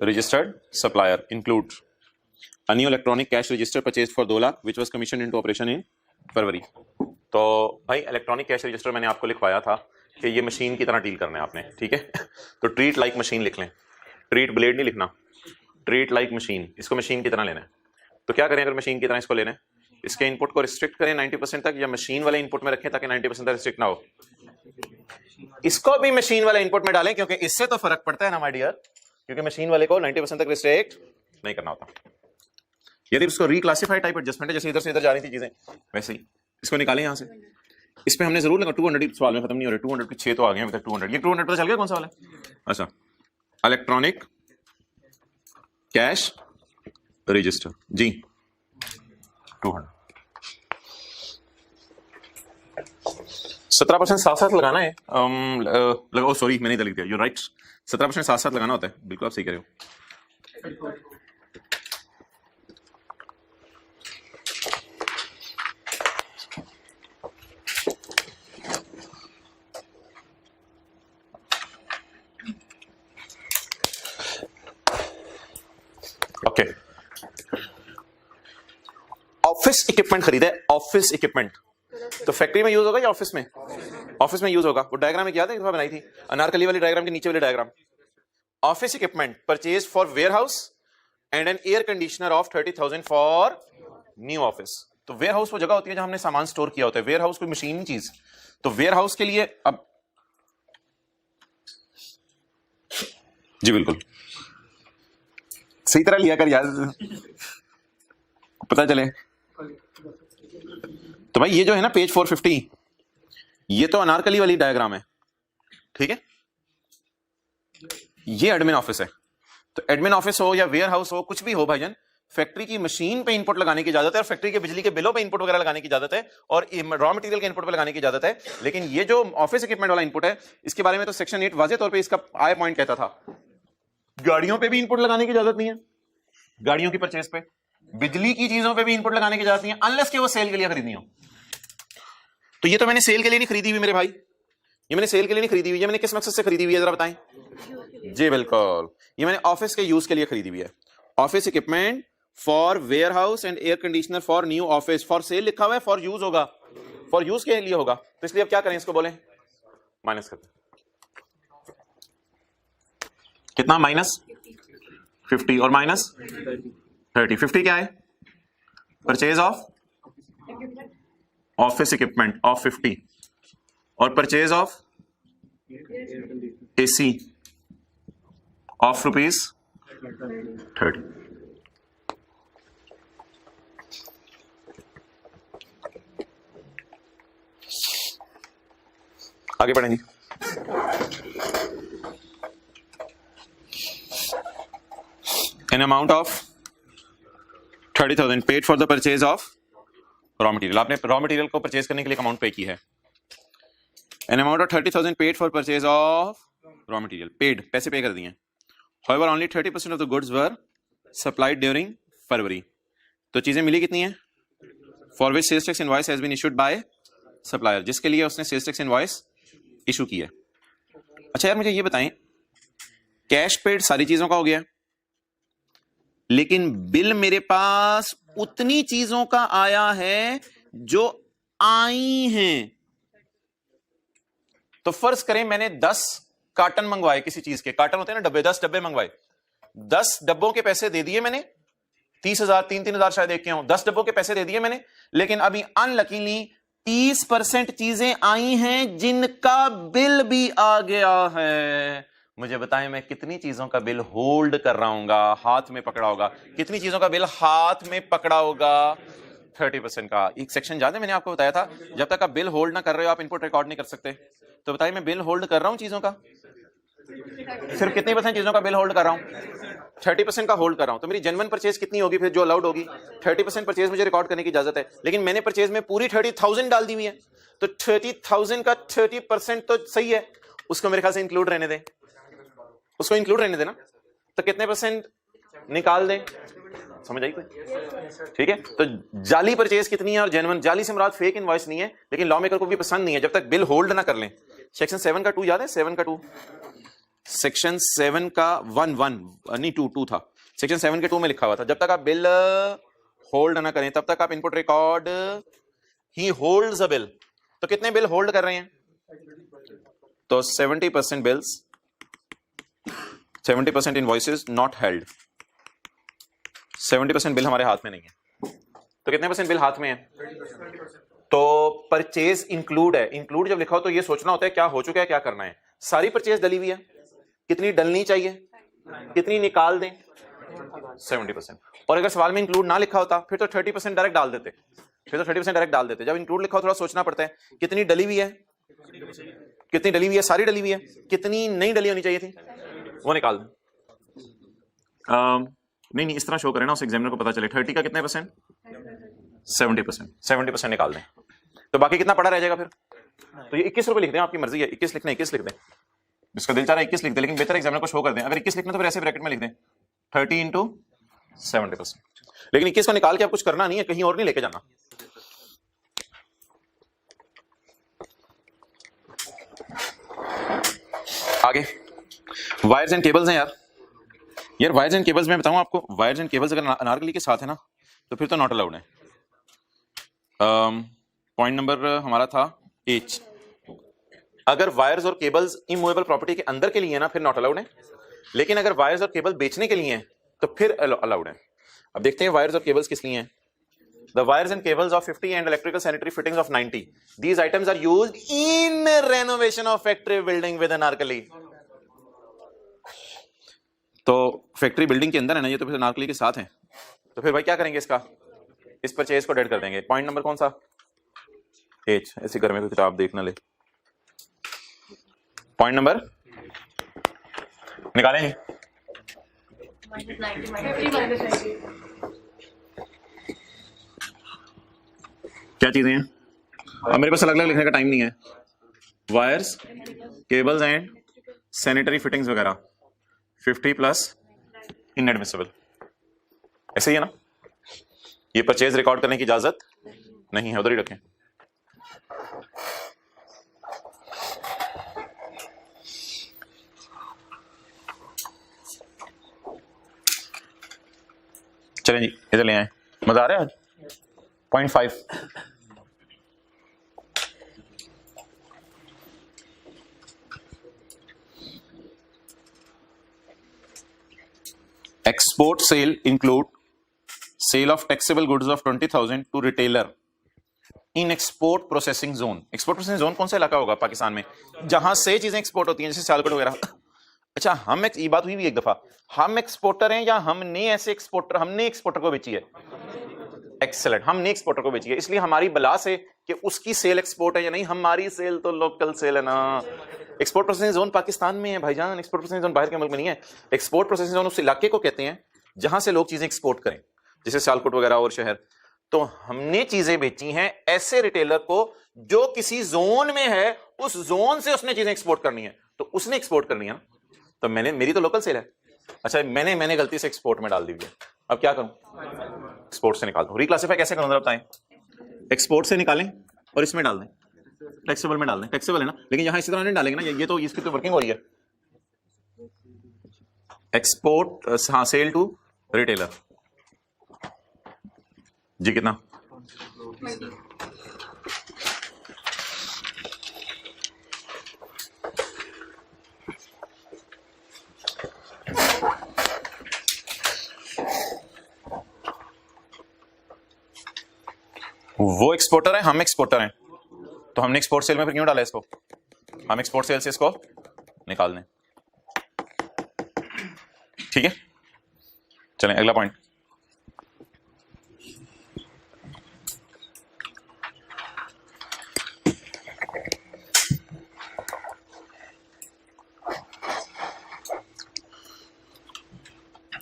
registered supplier include a new electronic cash register purchase for 2 lakh which was commission into operation in February. तो भाई इलेक्ट्रॉनिक कैश रजिस्टर मैंने आपको लिखवाया था कि ये मशीन की तरह डील करना है आपने, ठीक है। तो ट्रीट लाइक मशीन लिख लें, ट्रीट ब्लेड नहीं लिखना, ट्रीट लाइक मशीन, इसको मशीन की तरह लेना है। तो क्या करें अगर मशीन की तरह इसको लेना है? इसके इनपुट को रिस्ट्रिक्ट करें 90% तक, या मशीन वाले इनपुट में रखें ताकि 90% तक रिस्ट्रिक्ट ना हो? इसको भी मशीन वाले इनपुट में डालें, क्योंकि इससे तो फर्क पड़ता है ना माय डियर, क्योंकि मशीन वाले को 90% तक रिस्ट्रिक्ट नहीं करना होता। यदि इसको रिक्लासिफाई टाइप एडजस्टमेंट है, जैसे इधर से इधर जा रही थी चीजें वैसे ही इसको निकालें यहां से। इस पे हमने जरूर लगा 200 सवाल में खत्म नहीं हो रहे, 200 के 6 तो आ गए अभी तक। 200 ये 200 पता चल गया कौन सा वाला है? अच्छा, इलेक्ट्रॉनिक कैश रजिस्टर जी 200। 17% साथ साथ लगाना है। लगाओ, सॉरी मैंने इधर लिख दिया, यू राइट, 17% साथ साथ लगाना होता है, बिल्कुल आप सही कह रहे हो। ओके, ऑफिस इक्विपमेंट खरीदा है, ऑफिस इक्विपमेंट तो फैक्ट्री में यूज होगा या ऑफिस में? ऑफिस में यूज होगा। वो डायग्राम एक याद है, बनाई थी अनारकली वाली डायग्राम के नीचे वाली diagram. Office equipment purchase for warehouse and an air conditioner of 30,000 for new office. तो वेयर हाउस वो जगह होती है जहां हमने सामान स्टोर किया होता है। वेयर हाउस कोई मशीन चीज, तो वेयर हाउस के लिए अब जी बिल्कुल सही तरह लिया कर यार, पता चले। तो भाई ये जो है ना पेज 450, ये तो अनारकली वाली डायग्राम है, ठीक है। ये एडमिन ऑफिस है। तो एडमिन ऑफिस हो या वेयर हाउस हो, कुछ भी हो भाईजान, फैक्ट्री की मशीन पे इनपुट लगाने की इजाजत है और फैक्ट्री के बिजली के बिलों पे इनपुट वगैरह लगाने की इजाजत है और रॉ मटेरियल के इनपुट पे लगाने की इजाजत है। लेकिन ये जो ऑफिस इक्विपमेंट वाला इनपुट है, इसके बारे में तो सेक्शन 8 वाजे तौर पे इसका आय पॉइंट कहता था। गाड़ियों पे भी इनपुट लगाने की इजाजत नहीं है, गाड़ियों की परचेज पे, बिजली की चीजों पे भी इनपुट लगाने की इजाजत नहीं है, अनलेस कि वो सेल के लिए खरीदनी हो। तो ये तो मैंने सेल के लिए नहीं खरीदी हुई मेरे भाई, ये मैंने सेल के लिए नहीं खरीदी हुई, ये मैंने किस मकसद से खरीदी हुई है जरा बताएं जी। बिल्कुल, ये मैंने ऑफिस के यूज के लिए खरीदी हुई है। Office equipment for warehouse and air conditioner for new office. For sale लिखा हुआ है, फॉर यूज होगा, फॉर यूज के लिए होगा। तो इसलिए अब क्या करें, इसको बोले माइनस करते, कितना माइनस 50 और माइनस 30। 50 क्या है, purchase of office equipment of 50 और परचेज ऑफ एसी ऑफ ₹30। आगे बढ़ेंगे। An amount of 30,000 paid for the purchase of raw material। आपने रॉ मटेरियल को परचेज करने के लिए अमाउंट पे की है। An amount of 30,000 paid for purchase of raw material, paid, पैसे पे कर दिए। However, only 30% of the goods were supplied during February। तो चीजें मिली कितनी है, for which sales tax invoice has been issued by supplier, जिसके लिए उसने sales tax invoice इशू की है। अच्छा यार मुझे ये बताएं, कैश पेड सारी चीजों का हो गया, लेकिन बिल मेरे पास उतनी चीजों का आया है जो आई हैं। तो फर्ज करें मैंने 10 कार्टन मंगवाए किसी चीज के, कार्टन होते हैं ना डब्बे, 10 डब्बे मंगवाए, 10 डब्बों के पैसे दे दिए मैंने, 30,000 3,000 शायद एक के हों, 10 डब्बों के पैसे दे दिए मैंने, लेकिन अभी अनलकीली 30% चीजें आई हैं जिनका बिल भी आ गया है। मुझे बताएं मैं कितनी चीजों का बिल होल्ड कर रहा हूंगा, हाथ में पकड़ा होगा, कितनी चीजों का बिल हाथ में पकड़ा होगा, 30% का। एक सेक्शन याद है मैंने आपको बताया था, जब तक आप बिल होल्ड ना कर रहे हो आप इनपुट रिकॉर्ड नहीं कर सकते। तो बताइए मैं बिल होल्ड कर रहा हूं चीजों का, सिर्फ कितने % चीजों का बिल होल्ड कर रहा हूं, 30% का होल्ड कर रहा हूं। तो मेरी जेन्युइन परचेज कितनी होगी फिर जो अलाउड होगी, 30% परचेज मुझे रिकॉर्ड करने की इजाजत है, लेकिन मैंने परचेज में पूरी 30,000 डाल दी हुई है। तो 30,000 का 30% तो सही है, उसको मेरे ख्याल से इंक्लूड रहने दें, उसको इंक्लूड रहने देना। तो कितने % निकाल दें, समझ आई कोई? ठीक है। तो जाली परचेज कितनी है और जेन्युइन, जाली से मुराद फेक इनवॉइस नहीं है, लेकिन लॉ मेकर को भी पसंद नहीं है जब तक बिल होल्ड ना कर लें। सेक्शन 7 का 2 याद है, 7 का 2, सेक्शन 7 का 1 नहीं 2 था, सेक्शन 7 के 2 में लिखा हुआ था जब तक आप बिल होल्ड ना करें तब तक आप input record, he holds a bill. तो कितने बिल होल्ड कर रहे हैं, तो 70% bills, 70% invoices not held, 70% bill हमारे हाथ में नहीं है। तो कितने % बिल हाथ में है, तो परचेज इंक्लूड है। इंक्लूड जब लिखा हो तो ये सोचना होता है क्या हो चुका है, क्या करना है। सारी परचेज डली हुई है, कितनी डलनी चाहिए, कितनी निकाल दें, 70%। और अगर सवाल में इंक्लूड ना लिखा होता फिर तो 30% डायरेक्ट डाल देते, फिर तो 30% डायरेक्ट डाल देते। जब इंक्लूड लिखा हो थोड़ा सोचना पड़ता है, कितनी डली हुई है, कितनी डली हुई है, सारी डली हुई है, कितनी नहीं डली होनी चाहिए थी वो निकाल दें। नहीं इस तरह शो करें ना, उस एग्जामिनर को पता चले 30 का कितने %, 70% निकाल दें। तो बाकी कितना पड़ा रह जाएगा फिर, तो ये 21 रुपए लिख दें, आपकी मर्जी है, 21 लिखना 21 लिख दें, जिसका दिल चाह रहा है 21 लिख दें, लेकिन बेहतर एग्जामिनर को शो कर दें। अगर 21 लिखना तो फिर ऐसे ब्रैकेट में लिख दें 30 इंटू 70%, लेकिन 21 को निकाल के आप कुछ करना नहीं है, कहीं और नहीं लेके जाना। आगे वायर्स एंड केबल्स हैं यार वायर्स एंड केबल्स में बताऊं आपको, वायर्स एंड केबल्स अगर अनारकली के साथ है ना तो फिर तो नॉट अलाउड है। पॉइंट नंबर हमारा था H, अगर वायर्स और केबल्स इमूवेबल प्रॉपर्टी के अंदर के लिए है ना फिर नॉट अलाउड है, लेकिन अगर वायर्स और केबल बेचने के लिए हैं तो फिर अलाउड है। अब देखते हैं वायर्स और केबल्स किस लिए हैं। The wires and cables of 50 and electrical sanitary fittings of 90. These items are used in renovation of factory building with anarkali. तो फैक्ट्री बिल्डिंग के अंदर है ना, ये तो फिर नारकली के साथ है। तो फिर भाई क्या करेंगे, इसका इस परचेज को डेड कर देंगे। पॉइंट नंबर कौन सा, एच। ऐसे घर में कोई किताब देखना ले, पॉइंट नंबर निकालें। क्या चीजें हैं, अब मेरे पास अलग अलग लिखने का टाइम नहीं है। Wires, cables and sanitary fittings वगैरह 50 प्लस इनएडमिसिबल, ऐसे ही है ना। ये परचेज रिकॉर्ड करने की इजाजत नहीं है, उधर ही रखें। चलें जी, इधर ले आए, मजा आ रहा है आज। Point 5, export sale include sale of taxable goods of 20,000 to retailer in export processing zone. Export processing zone कौन सा इलाका होगा पाकिस्तान में, जहां से चीजें एक्सपोर्ट होती हैं, जैसे सियालकोट वगैरह। अच्छा, हम ये बात हुई भी एक दफा, हम एक्सपोर्टर हैं या हमने ऐसे एक्सपोर्टर, हमने एक्सपोर्टर को बेची है। एक्सेलेंट, हमने एक्सपोर्टर को बेची है, इसलिए हमारी बला से कि उसकी सेल एक्सपोर्ट है या नहीं, हमारी सेल तो लोकल सेल है ना। एक्सपोर्ट प्रोसेसिंग जोन पाकिस्तान में है भाईजान, एक्सपोर्ट प्रोसेसिंग जोन बाहर के मुल्क में नहीं है। एक्सपोर्ट प्रोसेसिंग जोन उस इलाके को कहते हैं जहां से लोग चीजें एक्सपोर्ट करें, जैसे सियालकोट वगैरह और शहर। तो हमने चीजें बेची हैं ऐसे रिटेलर को जो किसी जोन में है, उस जोन से उसने चीजें एक्सपोर्ट करनी है, तो उसने एक्सपोर्ट करनी है ना। तो मेरी तो लोकल सेल है। अच्छा, मैंने गलती से एक्सपोर्ट में डाल दी है, अब क्या करूं, एक्सपोर्ट से निकाल दूं। रिक्लासिफाई कैसे करूं जरा बताएं। एक्सपोर्ट से निकालें और इसमें डाल दें, टैक्सेबल में डाल दें। टैक्सेबल है ना, लेकिन यहां इसी तरह नहीं डालेंगे ना, ये तो इसकी तो वर्किंग हो रही है। एक्सपोर्ट, हाँ, सेल टू रिटेलर जी, कितना, वो एक्सपोर्टर है, हम एक्सपोर्टर हैं, तो हमने एक्सपोर्ट सेल में फिर क्यों डाला इसको, हम एक्सपोर्ट सेल से इसको निकाल दें। ठीक है, चलें अगला पॉइंट।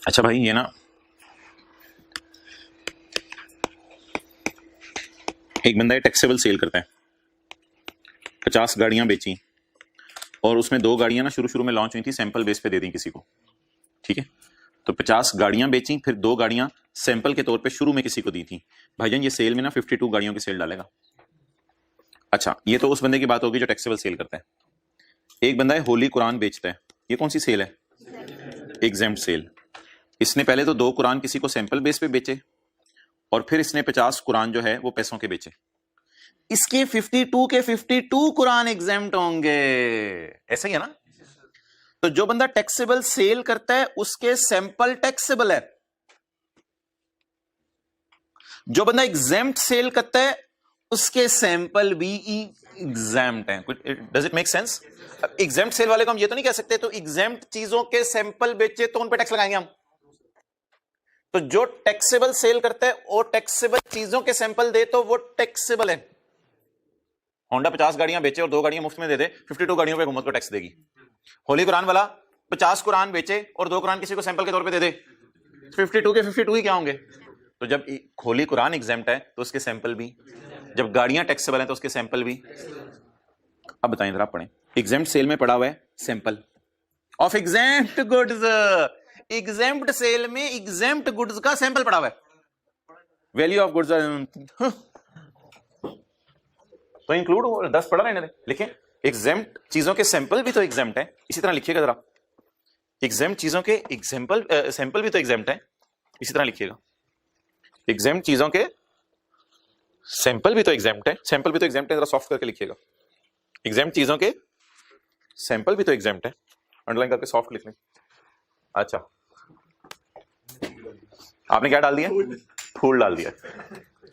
अच्छा भाई, ये ना एक बंदा टैक्सेबल सेल करता है, 50 गाड़ियां बेची और उसमें 2 गाड़ियां ना शुरू में लॉन्च हुई थी, सैंपल बेस पे दे दी किसी को। ठीक है, तो 50 गाड़ियां बेची, फिर 2 गाड़ियां सैंपल के तौर पे शुरू में किसी को दी थी। भाईजान ये सेल में ना 52 गाड़ियों की सेल डालेगा। अच्छा, ये तो उस बंदे की बात होगी जो टैक्सेबल सेल करता है। एक बंदा है होली कुरान बेचता है, ये कौन सी सेल है, एग्जेम्प्ट सेल। इसने पहले तो 2 कुरान किसी को सैंपल बेस पे बेचे और फिर इसने 50 कुरान जो है वो पैसों के बेचे। इसके 52 के 52 कुरान एग्जेम्प्ट होंगे, ऐसा ही है ना। तो जो बंदा टैक्सेबल सेल करता है उसके सैंपल टैक्सेबल है, जो बंदा एग्जेम्प्ट सेल करता है उसके सैंपल भी एग्जेम्प्ट हैं। Does it make sense. Exempt sale वाले को हम ये तो नहीं कह सकते तो एग्जेम्प्ट चीजों के सैंपल बेचे तो उन पे टैक्स लगाएंगे हम। तो जो टैक्सेबल सेल करता है वो टैक्सेबल चीजों के सैंपल दे तो वो टैक्सेबल है। होंडा 50 गाड़ियां बेचे और 2 गाड़ियां मुफ्त में दे दे, 52 गाड़ियों पे हुकूमत को टैक्स देगी। होली कुरान वाला 50 कुरान बेचे और 2 कुरान किसी को सैंपल के तौर पे दे दे, 52 के 52 ही क्या होंगे। तो जब होली कुरान एग्जेम्प्ट है तो उसके सैंपल भी, जब गाड़ियां टैक्सेबल हैं तो उसके सैंपल भी। अब बताएं जरा, पढ़ें। एग्जेम्प्ट सेल में पड़ा हुआ है sample of exempt goods. Exempt sale में एग्जेम्प्ट गुड्स का सैंपल पड़ा हुआ है। वैल्यू ऑफ गुड्स तो इंक्लूड 10 पढ़ा रहने दे। लिखें, एग्जेम्प्ट चीजों के सैंपल भी तो एग्जेम्प्ट है, इसी तरह लिखिएगा जरा। एग्जेम्प्ट चीजों के एग्जाम्पल सैंपल भी तो एग्जेम्प्ट है, इसी तरह लिखिएगा। एग्जेम्प्ट चीजों के सैंपल भी तो एग्जेम्प्ट है, सैंपल भी तो एग्जेम्प्ट है, जरा सॉफ्ट करके लिखिएगा। एग्जेम्प्ट चीजों के सैंपल भी तो एग्जेम्प्ट है, अंडरलाइन करके सॉफ्ट लिख लें। अच्छा, आपने क्या डाल दिया, फूल डाल दिया,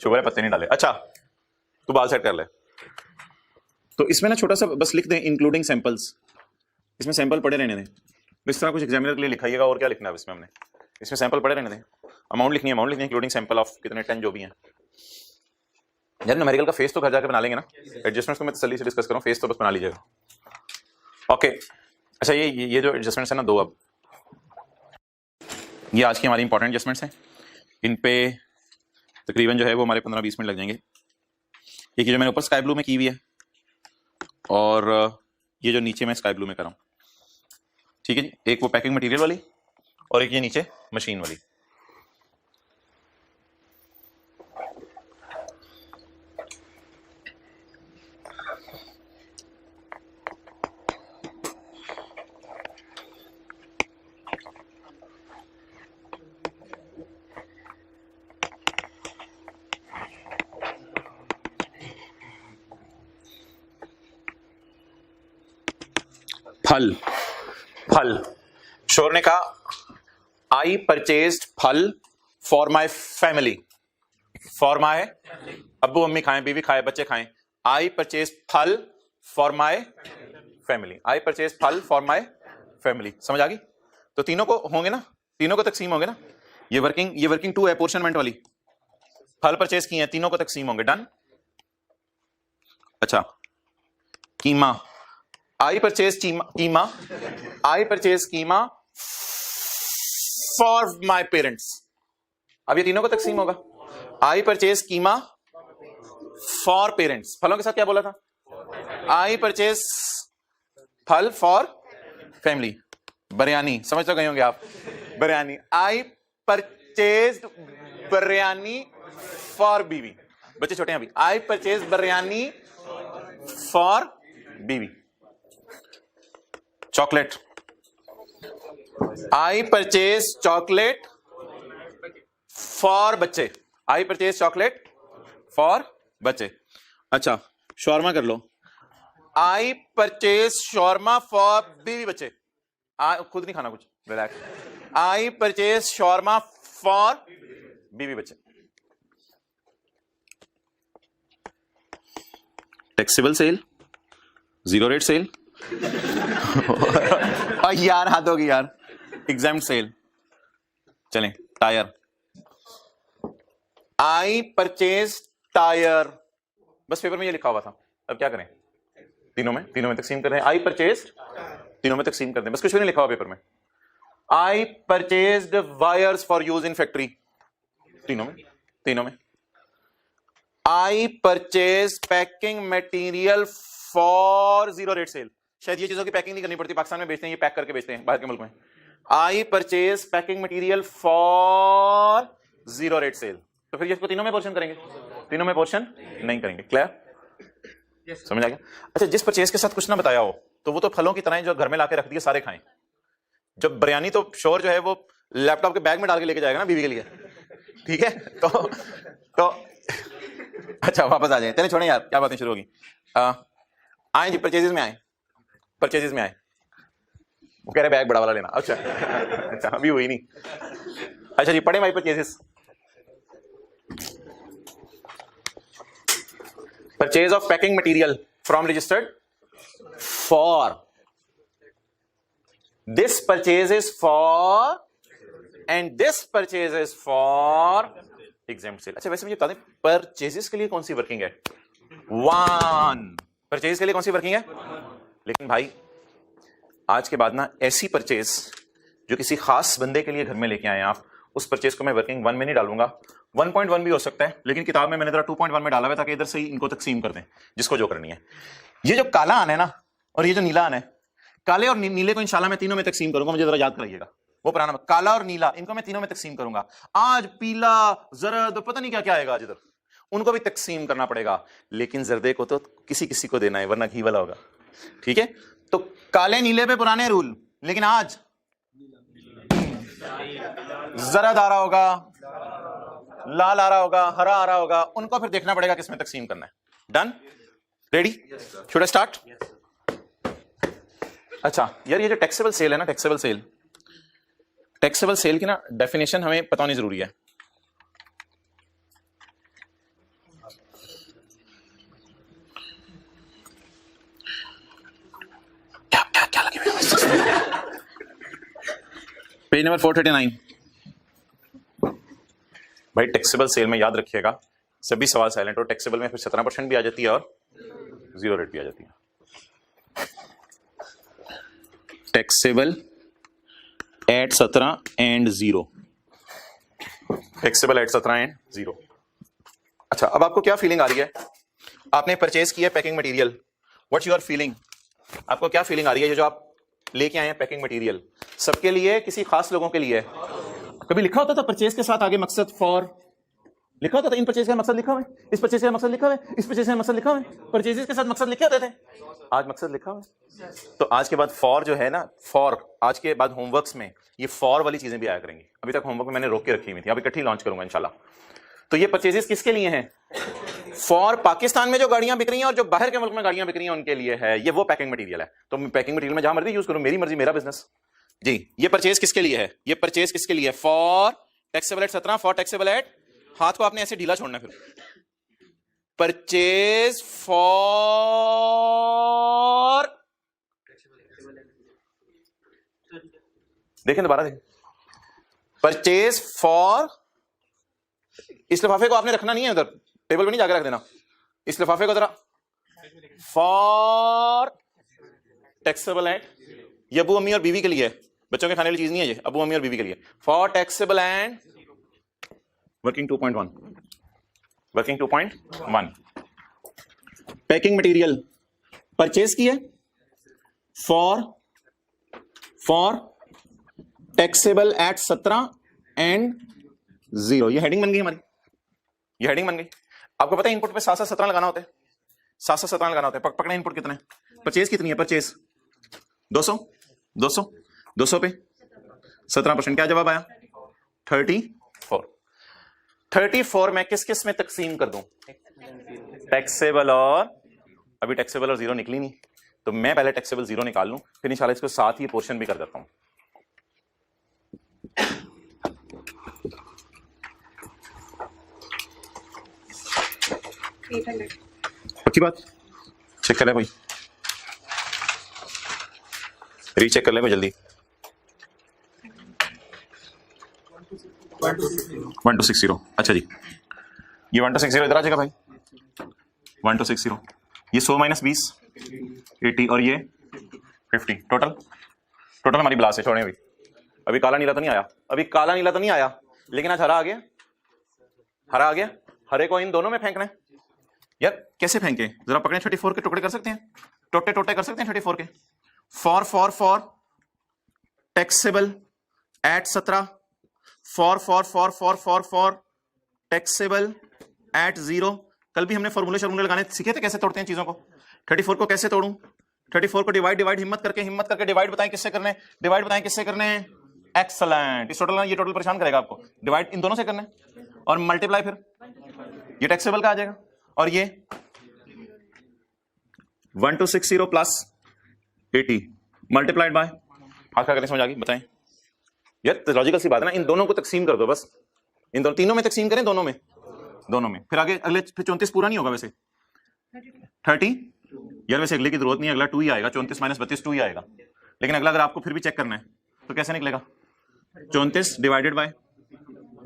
शुगर है पत्ते नहीं डाले। अच्छा, तू बाल सेट कर ले। तो इसमें ना छोटा सा बस लिख दें इंक्लूडिंग सैंपल्स, इसमें सैंपल पड़े रहने दें। इस तरह कुछ एग्जामिनर के लिए लिखाइएगा। और क्या लिखना है इसमें? हमने इसमें सैंपल पड़े रहने दें, अमाउंट लिखनी है इंक्लूडिंग सैंपल ऑफ कितने 10 जो भी हैं। यार न्यूमेरिकल का फेस तो घर जाके बना लेंगे ना, एडजस्टमेंट्स को मैं तसल्ली से डिस्कस करूं, फेस तो बस बना लीजिएगा। ओके अच्छा, ये जो एडजस्टमेंट्स है ना, दो अब ये आज की हमारी इंपॉर्टेंट एडजस्टमेंट्स हैं। इन पे तकरीबन जो है वो हमारे 15-20 मिनट लग जाएंगे। एक जो मैंने ऊपर स्काई ब्लू में की हुई है और ये जो नीचे मैं स्काई ब्लू में कर रहा हूँ, ठीक है जी। एक वो पैकिंग मटेरियल वाली और एक ये नीचे मशीन वाली। फल, फल शोर ने कहा आई परचेज्ड फल for my family, for my अब्बू अम्मी खाएं, बीवी खाए, बच्चे खाएं। आई purchase phal for my family, I purchase phal for my family. समझ आ गई? तो तीनों को होंगे ना, तीनों को तकसीम होंगे ना। ये वर्किंग टू है अपोर्शनमेंट वाली। फल परचेज किए हैं, तीनों को तकसीम होंगे। डन। अच्छा keema, I purchase keema, I purchase keema for my parents. अब ये तीनों को तकसीम होगा। I purchase keema for parents. फलों के साथ क्या बोला था? I purchase phal for family. Biryani समझ तो गए होंगे आप, biryani. I purchase biryani for बीवी, बच्चे छोटे हैं अभी। I purchase biryani for biwi. Chocolate, I purchase chocolate for bachche, I purchase chocolate for bachche. अच्छा शॉर्मा कर लो, आई परचेज शॉर्मा फॉर बीवी बच्चे। खुद नहीं खाना कुछ, relax. I purchase shawarma for बीवी बच्चे। Taxable sale, zero rate sale और यार हाथ होगी यार, एग्जाम सेल। चलें टायर, आई परचेज टायर। बस पेपर में ये लिखा हुआ था, अब क्या करें? तीनों में तकसीम कर रहे हैं। आई परचेज तीनों में तकसीम कर दें, बस कुछ भी नहीं लिखा हुआ पेपर में। I purchased wires for use in factory, तीनों में। I purchase packing material for zero rate sale. शायद ये चीजों की पैकिंग नहीं करनी पड़ती, पाकिस्तान में बेचते हैं, ये पैक करके बेचते हैं बाहर के मुल्क में। I purchase packing material for zero rate sale. तो फिर इसको तीनों में पोर्शन करेंगे, तीनों में पोर्शन नहीं करेंगे। क्लियर? समझ आ गया? अच्छा जिस परचेज के साथ कुछ ना बताया हो तो वो तो फलों की तरह है जो घर में लाके रख दिए सारे खाएं। जब बिरयानी तो शोर जो है वो लैपटॉप के बैग में डाल के लेके जाएगा ना बीवी के लिए, ठीक है? तो अच्छा वापस आ जाए, चले छोड़े यार, क्या बातें शुरू होगी। आए जी परचेजेस में आए, वो कह रहे बैग बड़ा वाला लेना। अच्छा अभी हुई नहीं। अच्छा जी पढ़े भाई purchases. Purchase of packing material from registered for, this purchase is for and this purchase is for exempt sale. अच्छा वैसे मुझे बता दें परचेजेस के लिए कौन सी वर्किंग है? वन। परचेज के लिए कौन सी वर्किंग है? लेकिन भाई आज के बाद ना ऐसी परचेज जो किसी खास बंदे के लिए घर में लेके आए आप, उस परचेज को मैं वर्किंग 1 में नहीं डालूंगा। 1.1 भी हो सकता है, लेकिन किताब में मैंने जरा 2.1 में डाला हुआ ताकि इधर से ही इनको तकसीम कर दें जिसको जो करनी है। ये जो काला आना है ना और ये जो नीला आना है, काले और नीले को इंशाल्लाह मैं तीनों में तकसीम करूंगा, मुझे जरा याद कराइएगा। वो पुराना काला और नीला, इनको मैं तीनों में तकसीम करूंगा। आज पीला जरद पता नहीं क्या क्या आएगा आज इधर, उनको भी तकसीम करना पड़ेगा। लेकिन जर्दे को तो किसी किसी को देना है वरना घी वाला होगा, ठीक है? तो काले नीले पे पुराने रूल, लेकिन आज जरद आ रहा होगा, लाल आ रहा होगा, हरा आ रहा होगा, उनको फिर देखना पड़ेगा किसमें तकसीम करना है। Done? Ready? Should I start? अच्छा यार ये जो टैक्सेबल सेल है ना, टैक्सेबल सेल की ना डेफिनेशन हमें पता होनी जरूरी है। क्या लगे हुए? Page number 439। भाई टैक्सेबल सेल में याद रखिएगा सभी सवाल साइलेंट, और टैक्सेबल में फिर 17% भी आ जाती है और 0 रेट भी आ जाती है। Taxable at 17 and 0, taxable at 17 and 0। अच्छा, अब आपको क्या फीलिंग आ रही है? आपने परचेज किया packing material, what's your feeling? आपको क्या फीलिंग आ रही है? ये जो आप लेके आए हैं पैकिंग मटेरियल, सबके लिए, किसी खास लोगों के लिए? कभी लिखा होता था परचेज के साथ आगे मकसद फॉर, लिखा होता था इन परचेज का मकसद लिखा हुआ है, इस परचेज का मकसद लिखा हुआ है, इस परचेज का मकसद लिखा हुआ है, परचेजेस के साथ मकसद लिखे होते थे। आज मकसद लिखा हुआ है। तो आज के बाद फॉर जो है ना, फॉर, आज के बाद होमवर्क्स में ये फॉर वाली चीजें भी आया करेंगी। अभी तक होमवर्क में मैंने रोक के रखी हुई थी, अभी इकट्ठी लॉन्च करूंगा इंशाल्लाह। तो ये परचेजेस किसके लिए हैं? फॉर पाकिस्तान में जो गाड़ियां बिक रही हैं और जो बाहर के मुल्क में गाड़ियां बिक रही हैं उनके लिए है। ये वो पैकिंग मटेरियल है। तो मैं पैकिंग मटेरियल में जहां मर्जी यूज करूं, मेरी मर्जी, मेरा बिजनेस जी। ये परचेज किसके लिए है? ये परचेज किसके लिए? For taxable at 17, for taxable at, हाथ को आपने ऐसे ढीला छोड़ना है फिर, परचेज फॉर, देखें दोबारा देखें, परचेज फॉर, इस लिफाफे को आपने रखना नहीं है उधर, टेबल पे नहीं जाकर रख देना, इस लिफाफे को जरा, फॉर टैक्सेबल एट, ये अबू अम्मी और बीवी के लिए है, बच्चों के खाने वाली चीज नहीं है ये, अबू अम्मी और बीवी के लिए। For taxable and working 2.1, working 2.1, packing material purchase की है फॉर टैक्सेबल एट 17 एंड 0। ये हेडिंग बन गई हमारी, ये हेडिंग बन गई। आपको पता है इनपुट पे 7 17 लगाना होता है, 7 17 लगाना होता है। पकड़े इनपुट कितने, परचेज कितनी है? परचेज 200 200 200 पे 17%, क्या जवाब आया? 34। 34 मैं किस किस में तकसीम कर दूं? टैक्सेबल और, अभी टैक्सेबल और 0 निकली नहीं, तो मैं पहले टैक्सेबल 0 निकाल लूं, फिर इंशाल्लाह इसको साथ ही पोर्शन भी कर देता हूं। पक्की बात, चेक कर ले भाई, रीचेक कर ले भाई जल्दी। 1260, अच्छा जी, ये 1260 इधर आ जाएगा भाई, 1260, ये 100 माइनस 20 80 और ये 50, टोटल हमारी ब्लास है। छोड़े अभी काला नीला तो नहीं आया, अभी काला नीला तो नहीं आया, लेकिन आज हरा आ गया, हरा आ गया। हरे को इन दोनों में फेंकना है यार, कैसे फेंके जरा पकड़े, 34 के टुकड़े कर सकते हैं, टोटे कर सकते हैं 34 के। For taxable at 17, for taxable at 0। कल भी हमने फॉर्मूले लगाने सीखे थे, कैसे तोड़ते हैं चीजों को। 34 को कैसे तोड़ूं? 34 को डिवाइड हिम्मत करके डिवाइड बताएं किससे करने, डिवाइड बताएं किससे करने हैं? एक्सलेंट। इस टोटल, ये टोटल परेशान करेगा आपको। डिवाइड इन दोनों से करना है और मल्टीप्लाई फिर ये टैक्सेबल का आ जाएगा, और ये 1260 प्लस 80 मल्टीप्लाइड बाय, हाथ का करके समझ आ गई? बताएं यार, लॉजिकल सी बात है ना, इन दोनों को तकसीम कर दो बस, इन दोनों, तीनों में तकसीम करें, दोनों में, फिर आगे अगले, फिर 34 पूरा नहीं होगा वैसे 30 यार, वैसे अगले की जरूरत नहीं है, अगला 2 ही आएगा, 34 माइनस 32 2 ही आएगा। लेकिन अगला अगर आपको फिर भी चेक करना है तो कैसे निकलेगा? 34 divided by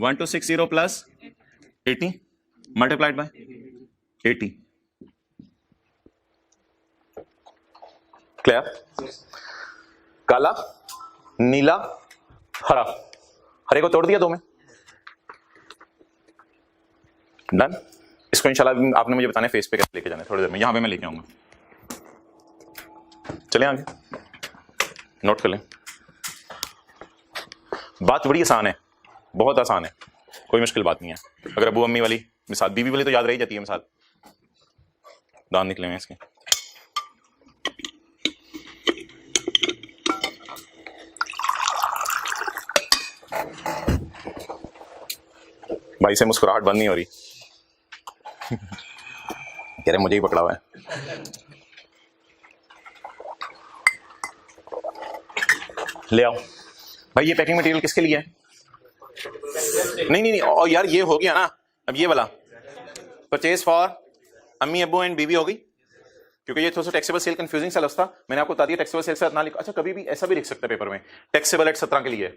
1260 plus 80 multiplied by 80। Clear? काला, नीला, हरा, हरे को तोड़ दिया 2 में, डन। इसको इंशाल्लाह आपने मुझे बताना है फेस पे कैसे लेके जाना है, थोड़ी देर में यहां पे मैं लेके आऊंगा। चले आगे, नोट कर लें। बात बड़ी आसान है, बहुत आसान है, कोई मुश्किल बात नहीं है। अगर अबू अम्मी वाली मिसाल, बीवी वाली तो याद रही जाती है मिसाल। दांत निकले हुए इसके, भाई से मुस्कुराहट बंद नहीं हो रही, कह रहे मुझे ही पकड़ा हुआ है। ले आओ भाई, ये पैकिंग मटेरियल किसके लिए है? नहीं, और यार ये हो गया ना, अब ये वाला परचेज फॉर अम्मी अब्बू एंड बीवी होगी, क्योंकि ये थोड़ा सा टैक्सेबल सेल कंफ्यूजिंग सा लफ्ज़ था, मैंने आपको बता दिया टैक्सेबल सेल से साथ ना लिखो। अच्छा, कभी भी ऐसा भी लिख सकते हैं पेपर में, टैक्सेबल एट 17 के लिए,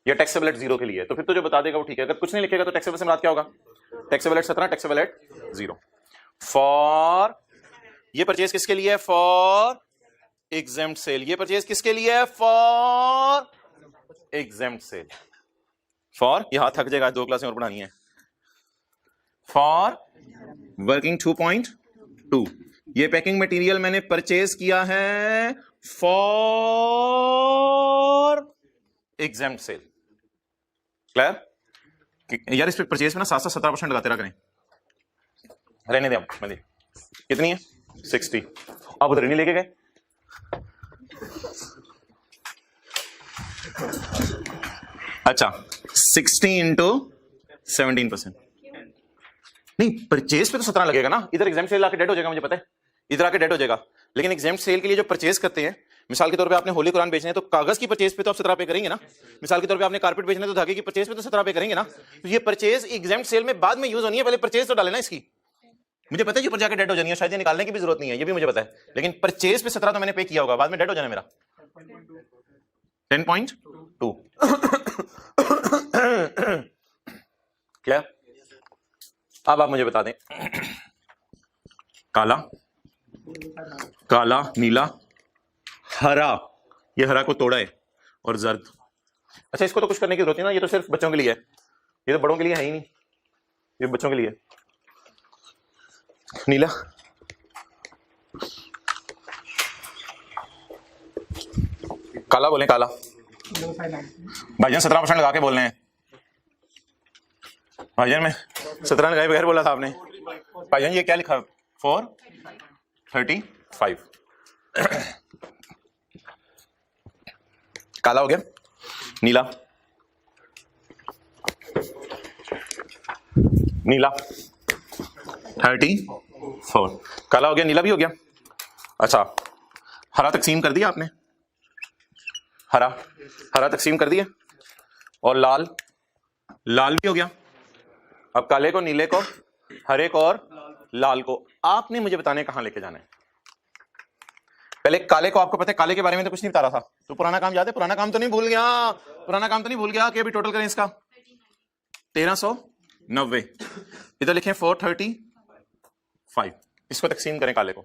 ये टैक्सेबल एट 0 के लिए है, तो फिर तो जो बता देगा वो ठीक है। अगर कुछ नहीं लिखेगा तो टैक्सेबल से मुराद क्या होगा? Taxable at 17, taxable at 0। For, ये परचेज किसके लिए है? For exempt sale. ये परचेज किसके लिए है? For exempt cell. फॉर, ये हाथ थक जाएगा, 2 क्लासें और पढ़ानी है। फॉर वर्किंग 2.2, ये पैकिंग मटेरियल मैंने परचेज किया है फॉर एग्जेम्प्ट सेल। क्लियर? यार इस पे परचेज में ना 7-17% लगाते रहा करें। रहने दे, अब कितनी है? 60। आप उधर नहीं लेके गए? अच्छा, 60 इंटू 17%। नहीं, परचेज पे तो 17 लगेगा ना। इधर एग्जेम्प्ट सेल आके डेड हो जाएगा, मुझे पता है, इधर आके डेड हो जाएगा। लेकिन एग्जेम्प्ट सेल के लिए जो परचेज करते हैं, मिसाल के तौर पे आपने होली कुरान बेचने हैं तो कागज की परचेज पे तो आप 17 पे करेंगे ना। मिसाल के तौर पे आपने कारपेट बेचना है तो धागे की परचेज पे तो 17 पे करेंगे ना। तो ये परचेज एग्जेम्प्ट सेल में बाद में यूज होनी है, पहले परचेज तो डाले ना इसकी। मुझे पता है ऊपर जाकर डेड हो जानी है, शायद ये निकालने की भी जरूरत नहीं है, ये भी मुझे पता है। लेकिन परचेज पे 17 तो मैंने पे किया होगा, बाद में डेड हो जाना मेरा 10.2। क्या? अब आप मुझे बता दें, काला, काला, नीला, हरा, ये हरा को तोड़ा है, और जर्द। अच्छा, इसको तो कुछ करने की जरूरत नहीं ना, ये तो सिर्फ बच्चों के लिए है, ये तो बड़ों के लिए है ही नहीं, ये बच्चों के लिए। नीला, काला बोलें, काला भाईजान 17% लगा के बोल रहे हैं भाईजान। मैं 17 लगाए बगैर बोला था आपने भाईजान। ये क्या लिखा? 435। काला हो गया, नीला, नीला 34, काला हो गया, नीला भी हो गया। अच्छा, हरा तकसीम कर दिया आपने, हरा, हरा तकसीम कर दिया, और लाल, लाल भी हो गया। अब काले को, नीले को, हरे को और लाल को आपने मुझे बताने कहां लेके जाना है। पहले काले को, आपको पता है काले के बारे में तो कुछ नहीं बता रहा था, तो पुराना काम याद है? पुराना काम तो नहीं भूल गया? पुराना काम तो नहीं भूल गया कि अभी टोटल करें इसका 1390। इधर लिखें 435, इसको तकसीम करें काले को।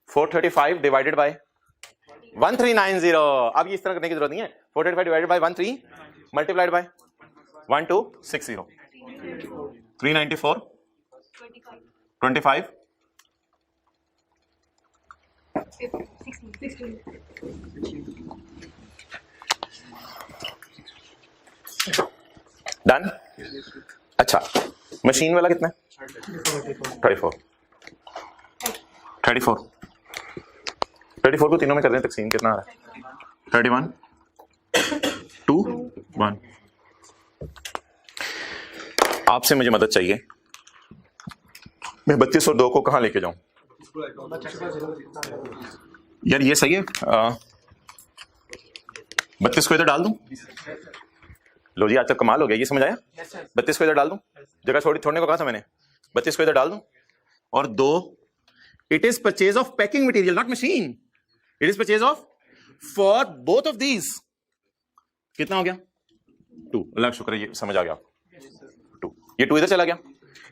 435 डिवाइडेड बाय 1390। अब ये इस तरह करने की जरूरत नहीं है। 435 divided by 13 multiplied by 1260, 394, 25, done. अच्छा, मशीन वाला कितना है? 34 को तीनों में कर दें तकसीम, कितना आ रहा है? 31, 2, 1। आपसे मुझे मदद चाहिए, मैं 32 और 2 को कहां लेके जाऊं? यार ये सही है, 32 को इधर डाल दूं? लो जी, आज तक कमाल हो गया, ये समझ आया? 32 को इधर डाल दूं? जगह छोड़ने को कहा था मैंने। 32 को इधर डाल दूं, और 2, it is purchase of packing material not machine, it is purchase of for both of these. कितना हो गया? 2। अल्लाह का शुक्र है, ये समझ आ गया। 2, ये 2 इधर चला गया।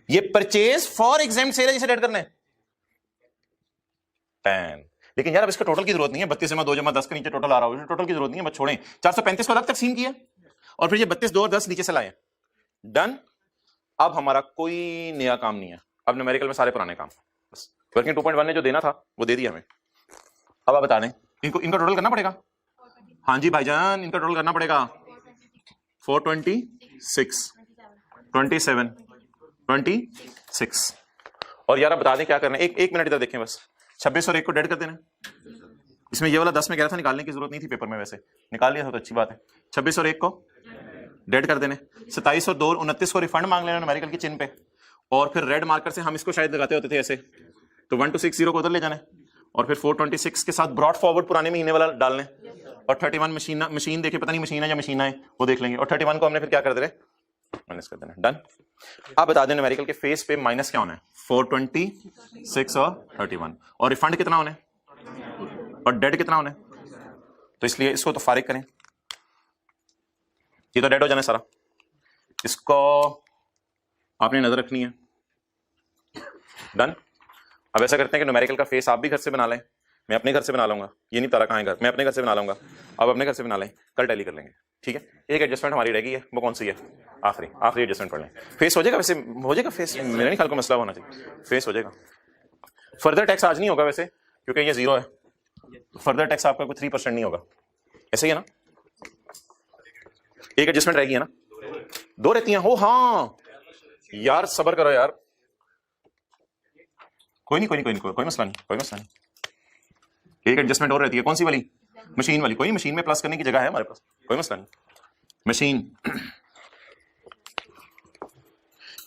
ये परचेज फॉर एग्जेम्प्ट सेल है, जिसे ऐड करना है 10। लेकिन यार अब इसका टोटल की जरूरत नहीं है। 32 जमा 2 जमा 10 के नीचे टोटल आ रहा है, टोटल की जरूरत नहीं है, बस छोड़ें। 435 को अलग तकसीम किया, और फिर ये 32, 2 और 10 नीचे से लाए। डन। अब हमारा कोई नया काम नहीं है, अब न्यूमेरिकल में सारे पुराने काम। बस वर्किंग 2.1 ने जो देना था वो दे दिया हमें। अब आप बता दें, इनका टोटल करना पड़ेगा। हाँ जी भाईजान, इनका टोटल करना पड़ेगा। 426, 27, 26। और यार आप बता दें क्या करना है। एक मिनट इधर देखें बस। 26 और 1 को डेड कर देना। इसमें ये वाला 10 में कह रहा था निकालने की जरूरत नहीं थी पेपर में, वैसे निकाल लिया था तो अच्छी बात है। 26 और 1 को डेड कर देने। 27 और 2 29 को रिफंड मांग लेना न्यूमेरिकल की चिन्ह पे, और फिर रेड मार्कर से हम इसको शायद लगाते होते थे ऐसे, तो 1260 को उधर ले जाना है, और फिर 426 के साथ ब्रॉड फॉरवर्ड पुराने महीने वाला डालने, और 31 मशीन देखे, पता नहीं मशीन है या मशीन है वो देख लेंगे, और 31 को हमने फिर क्या कर देना, माइनस कर देना। डन। आप बता दें न्यूमेरिकल के फेस पे माइनस क्या होना है? 426 और 31, और रिफंड कितना होना है, और डेड कितना होना है। तो इसलिए इसको तो फारिग करें, ये तो डेड हो जाना है सारा, इसको आपने नजर रखनी है। डन। अब ऐसा करते हैं कि न्यूमेरिकल का फेस आप भी घर से बना लें, मैं अपने घर से बना लूंगा, ये नहीं तारा कहाँ है घर, मैं अपने घर से बना लूंगा, आप अपने घर से बना लें, कल टैली कर लेंगे, ठीक है। एक एडजस्टमेंट हमारी रह गई है, वो कौन सी है? आखिरी एडजस्टमेंट पढ़ लें। फेस हो जाएगा, वैसे हो जाएगा फेस, मेरे नहीं ख्याल को मसला होना चाहिए, फेस हो जाएगा। फर्दर टैक्स आज नहीं होगा वैसे, क्योंकि ये 0 है, फर्दर टैक्स आपका कोई 3% नहीं होगा, ऐसे ही है ना। एक एडजस्टमेंट रहेगी है ना, 2 रहती हैं। हो हाँ यार, सब्र करो यार, कोई नहीं, कोई मसला नहीं। एक एडजस्टमेंट और रहती है, कौन सी वाली? मशीन वाली। कोई मशीन में प्लस करने की जगह है हमारे पास, कोई मसला नहीं। मशीन,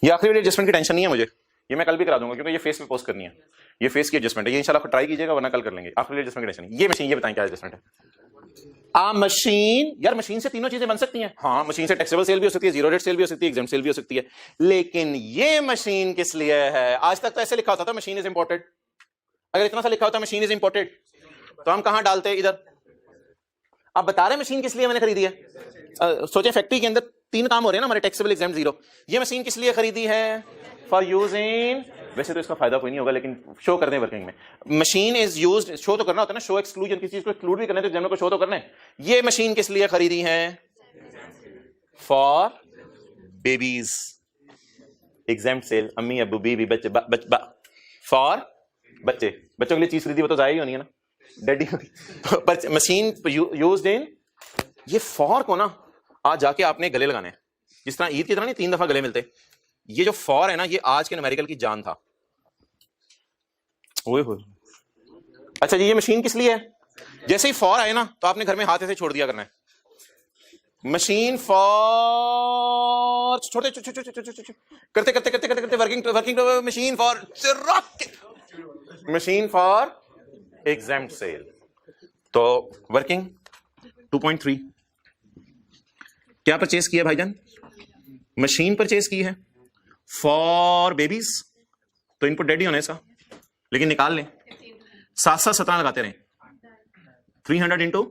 ये आखिरी वाली एडजस्टमेंट की टेंशन नहीं है मुझे, ये मैं कल भी करा दूंगा, क्योंकि ये फेस पे पोस्ट करनी है, ये फेस की एडजस्टमेंट है, ये इंशाल्लाह ट्राई कीजिएगा, वरना कल कर लेंगे। आखिरी एडजस्टमेंट की टेंशन नहीं। ये मशीन, ये बताएं क्या एडजस्टमेंट है? मशीन, यार मशीन से तीनों चीजें बन सकती हैं। हाँ, मशीन से टैक्सेबल सेल भी हो सकती है, जीरो रेट सेल भी हो सकती है, एग्जेम्प्ट सेल भी हो सकती है, लेकिन ये मशीन किस लिए है? आज तक तो ऐसे लिखा होता था मशीन इज इंपोर्टेड। अगर इतना सा लिखा होता मशीन इज इंपोर्टेड, तो हम कहां डालते? इधर। आप बता रहे मशीन किस लिए मैंने खरीदी है? सोचे फैक्ट्री के अंदर 3 काम हो रहे हैं ना हमारे, टैक्सेबल, एग्जेम्प्ट, जीरो। ये मशीन किस लिए खरीदी है? फॉर यूजिंग, वैसे तो इसका फायदा कोई नहीं होगा, लेकिन शो कर दें वर्किंग में। मशीन इज यूज्ड, शो तो करना होता है ना, शो एक्सक्लूजन, किसी चीज को एक्सक्लूड भी करना है तो एग्जामिनर को शो तो करना है। ये मशीन किस लिए खरीदी है? फॉर बेबीज, एग्जाम्प्ट सेल, अम्मी अबू बीबी बच्चे, फॉर बच्चे, बच्चों के लिए चीज खरीदी, वो तो जाया ही होनी है ना, डैडी होगी। मशीन यूज्ड इन, ये फॉर को ना आज जाके आपने गले लगाने हैं, जिस तरह ईद की तरह नहीं 3 दफा गले मिलते, ये जो फॉर है ना, ये आज के न्यूमेरिकल की जान था। ओए होए। अच्छा जी, ये मशीन किस लिए है? जैसे ही फॉर आए ना, तो आपने घर में हाथ ऐसे छोड़ दिया करना है। मशीन फॉर छोड़ते करते करते करते करते working machine for, machine for exempt sale. तो वर्किंग 2.3 क्या परचेज किया भाईजान? मशीन परचेज की है फॉर बेबीज, तो इनपुट डेड ही होना है इसका, लेकिन निकाल लें, 7 17 लगाते रहें। 300 इंटू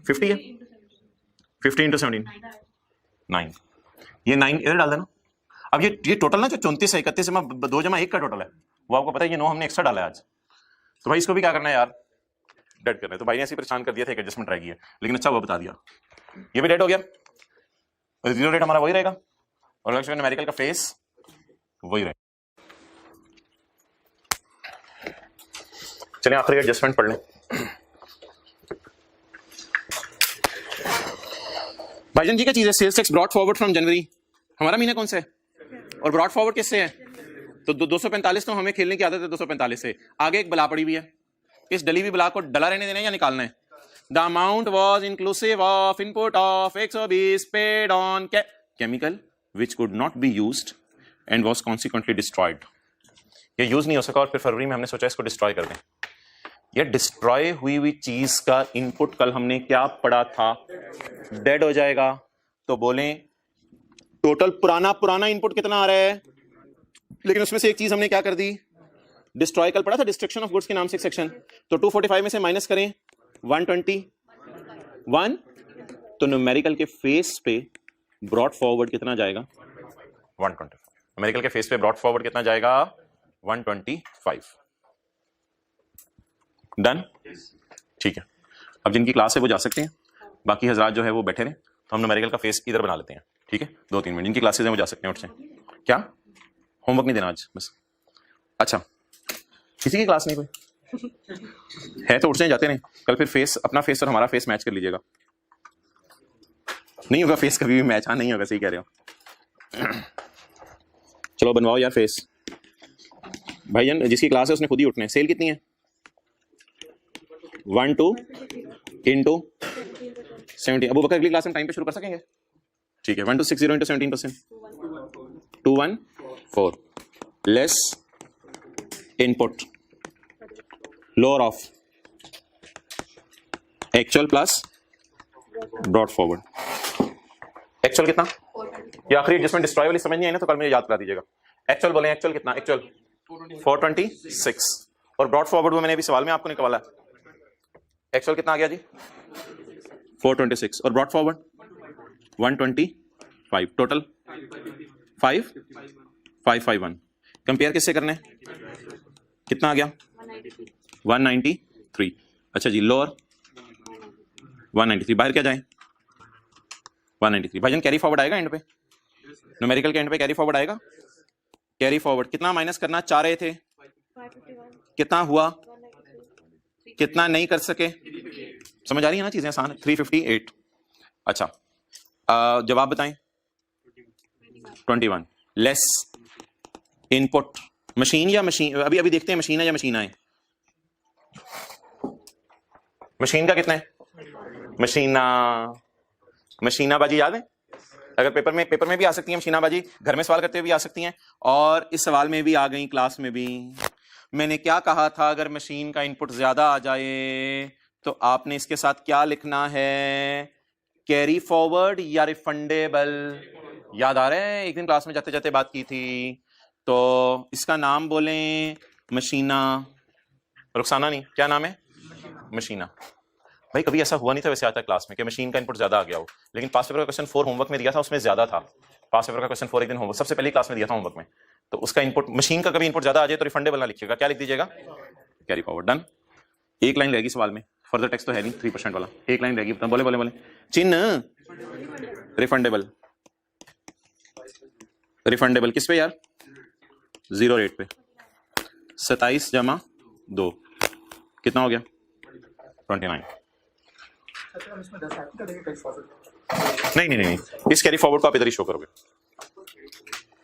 50 है, 50 इंटू 17 9, ये 9 इधर डाल देना। अब ये टोटल ना जो 34 है, 31 में 2 जमा 1 का टोटल है, वो आपको पता है, ये 9 हमने एक्स्ट्रा डाला है आज, तो भाई इसको भी क्या करना है यार, डेड करना है। तो भाई ने ऐसे परेशान कर दिया था, एक एडजस्टमेंट रह गई है, लेकिन अच्छा वो बता दिया, ये भी डेड हो गया, जीरो रेट हमारा वही रहेगा, और लक्ष्य न्यूमेरिकल का फेस वही रहेगा। चलिए आखिरी एडजस्टमेंट पढ़ लें। भाईजान जी क्या चीज है? Sales tax brought forward from January, हमारा महीना कौन सा है? और ब्रॉट फॉरवर्ड किससे है? तो 245, तो हमें खेलने की आदत है 245 से। आगे एक बला पड़ी हुई है, इस डली हुई बला को डला रहने देना है या निकालना है? The amount was inclusive of input of 120 paid on chemical which could not be used and was consequently destroyed। ये यूज नहीं हो सका और फिर फरवरी में हमने सोचा इसको डिस्ट्रॉय कर दें। ये डिस्ट्रॉय हुई हुई चीज का इनपुट कल हमने क्या पढ़ा था? डेड हो जाएगा। तो बोलें टोटल पुराना इनपुट कितना आ रहा है, लेकिन उसमें से एक चीज हमने क्या कर दी, डिस्ट्रॉय। कल पढ़ा था डिस्ट्रक्शन ऑफ गुड्स के नाम से एक सेक्शन, तो 245 में से माइनस करें 121, तो न्यूमेरिकल के फेस पे ब्रॉट फॉरवर्ड कितना जाएगा? 125। न्यूमेरिकल के फेस पे ब्रॉट फॉरवर्ड कितना जाएगा? 125। डन, ठीक है। अब जिनकी क्लास है वो जा सकते हैं, बाकी हजरात जो है वो बैठे रहे। तो हम न्यूमेरिकल का फेस इधर बना लेते हैं, ठीक है, 2-3 मिनट। जिनकी क्लासेस हैं वो जा सकते हैं, उठ से। क्या होमवर्क नहीं देना आज बस? अच्छा, किसी की क्लास नहीं कोई है तो उठ से जाते नहीं। कल फिर फेस, अपना फेस और हमारा फेस मैच कर लीजिएगा। नहीं होगा फेस कभी भी मैच, हाँ नहीं होगा, सही कह रहे हो। चलो बनवाओ यार फेस। भाईजान जिसकी क्लास है उसने खुद ही उठना है। सेल कितनी है? 12 इंटू 70। अबू बकर अगली क्लास में टाइम पे शुरू कर सकेंगे? ठीक है, 1260 into 17%, 214 less input lower of actual plus brought forward. Actual कितना? ये आखिरी एडजस्टमेंट डिस्ट्रॉय वाली समझ नहीं आई ना, तो कल मुझे याद करा दीजिएगा। एक्चुअल बोले, एक्चुअल कितना? एक्चुअल 426, और ब्रॉट फॉरवर्ड वो मैंने अभी सवाल में आपको निकाला। एक्चुअल कितना आ गया जी? 426, और ब्रॉट फॉरवर्ड 125 टोटल 551। कंपेयर किससे करने, कितना आ गया 193। अच्छा जी, लोअर 193, बाहर क्या जाए 193। भाईजान कैरी फॉरवर्ड आएगा एंड पे, न्यूमेरिकल के एंड पे कैरी फॉरवर्ड आएगा। कैरी फॉरवर्ड कितना माइनस करना चाह रहे थे, कितना हुआ, कितना नहीं कर सके, समझ आ रही है ना चीजें आसान है। 358। अच्छा जवाब बताएं 21 लेस इनपुट मशीन या मशीन, अभी अभी देखते हैं मशीन है या मशीन आए। मशीन का कितना है, मशीनाबाजी याद है, अगर पेपर में भी आ सकती है मशीनाबाजी, घर में सवाल करते हुए भी आ सकती हैं, और इस सवाल में भी आ गई, क्लास में भी। मैंने क्या कहा था, अगर मशीन का इनपुट ज्यादा आ जाए तो आपने इसके साथ क्या लिखना है, कैरी फॉरवर्ड या रिफंडेबल। याद आ रहा है, एक दिन क्लास में जाते जाते बात की थी। तो इसका नाम बोलें मशीना, रुखसाना नहीं, क्या नाम है, मशीना। भाई कभी ऐसा हुआ नहीं था वैसे आता क्लास में कि मशीन का इनपुट ज्यादा आ गया हो, लेकिन पास पेपर का क्वेश्चन 4 होमवर्क में दिया था, उसमें ज्यादा था। पास पेपर का क्वेश्चन 4 एक दिन होमवर्क सबसे पहले क्लास में दिया था होमवर्क में, तो उसका इनपुट मशीन का कभी इनपुट ज्यादा आ जाए तो रिफंडेबल ना लिखिएगा, क्या लिख दीजिएगा, कैरी फॉरवर्ड। डन। एक लाइन रहेगी सवाल में, फर्दर टेक्स्ट तो है नहीं 3% वाला, एक लाइन रहेगी। बोले बोले बोले चिन्ह रिफंडेबल, रिफंडेबल किस पे यार, 0 रेट पे। 27 जमा 2 कितना हो गया 29। नहीं नहीं नहीं, इस कैरी फॉरवर्ड को आप इधर ही शो करोगे।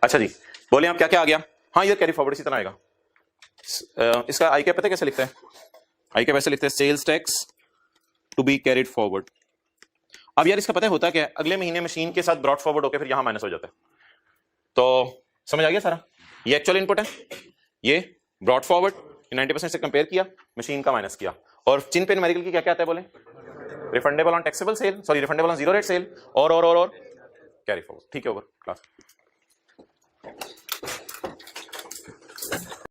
अच्छा जी, बोले आप क्या क्या आ गया। हाँ ये कैरी फॉरवर्ड इसी तरह आएगा। इसका आई कैप पता है कैसे लिखता है, आई कैप ऐसे लिखते हैं, sales tax to be carried forward. अब यार इसका पता है होता क्या है, अगले महीने मशीन के साथ ब्रॉड फॉरवर्ड होकर फिर यहां माइनस हो जाता है। तो समझ आ गया सारा, ये एक्चुअल इनपुट है, ये ब्रॉड फॉरवर्ड 90% से कंपेयर किया, मशीन का माइनस किया, और चिन्ह पे न्यूमेरिकल की क्या क्या आता है बोले, refundable on taxable sale, sorry refundable on 0 rate sale, और कैरी फॉरवर्ड। ठीक है, ओवर क्लास।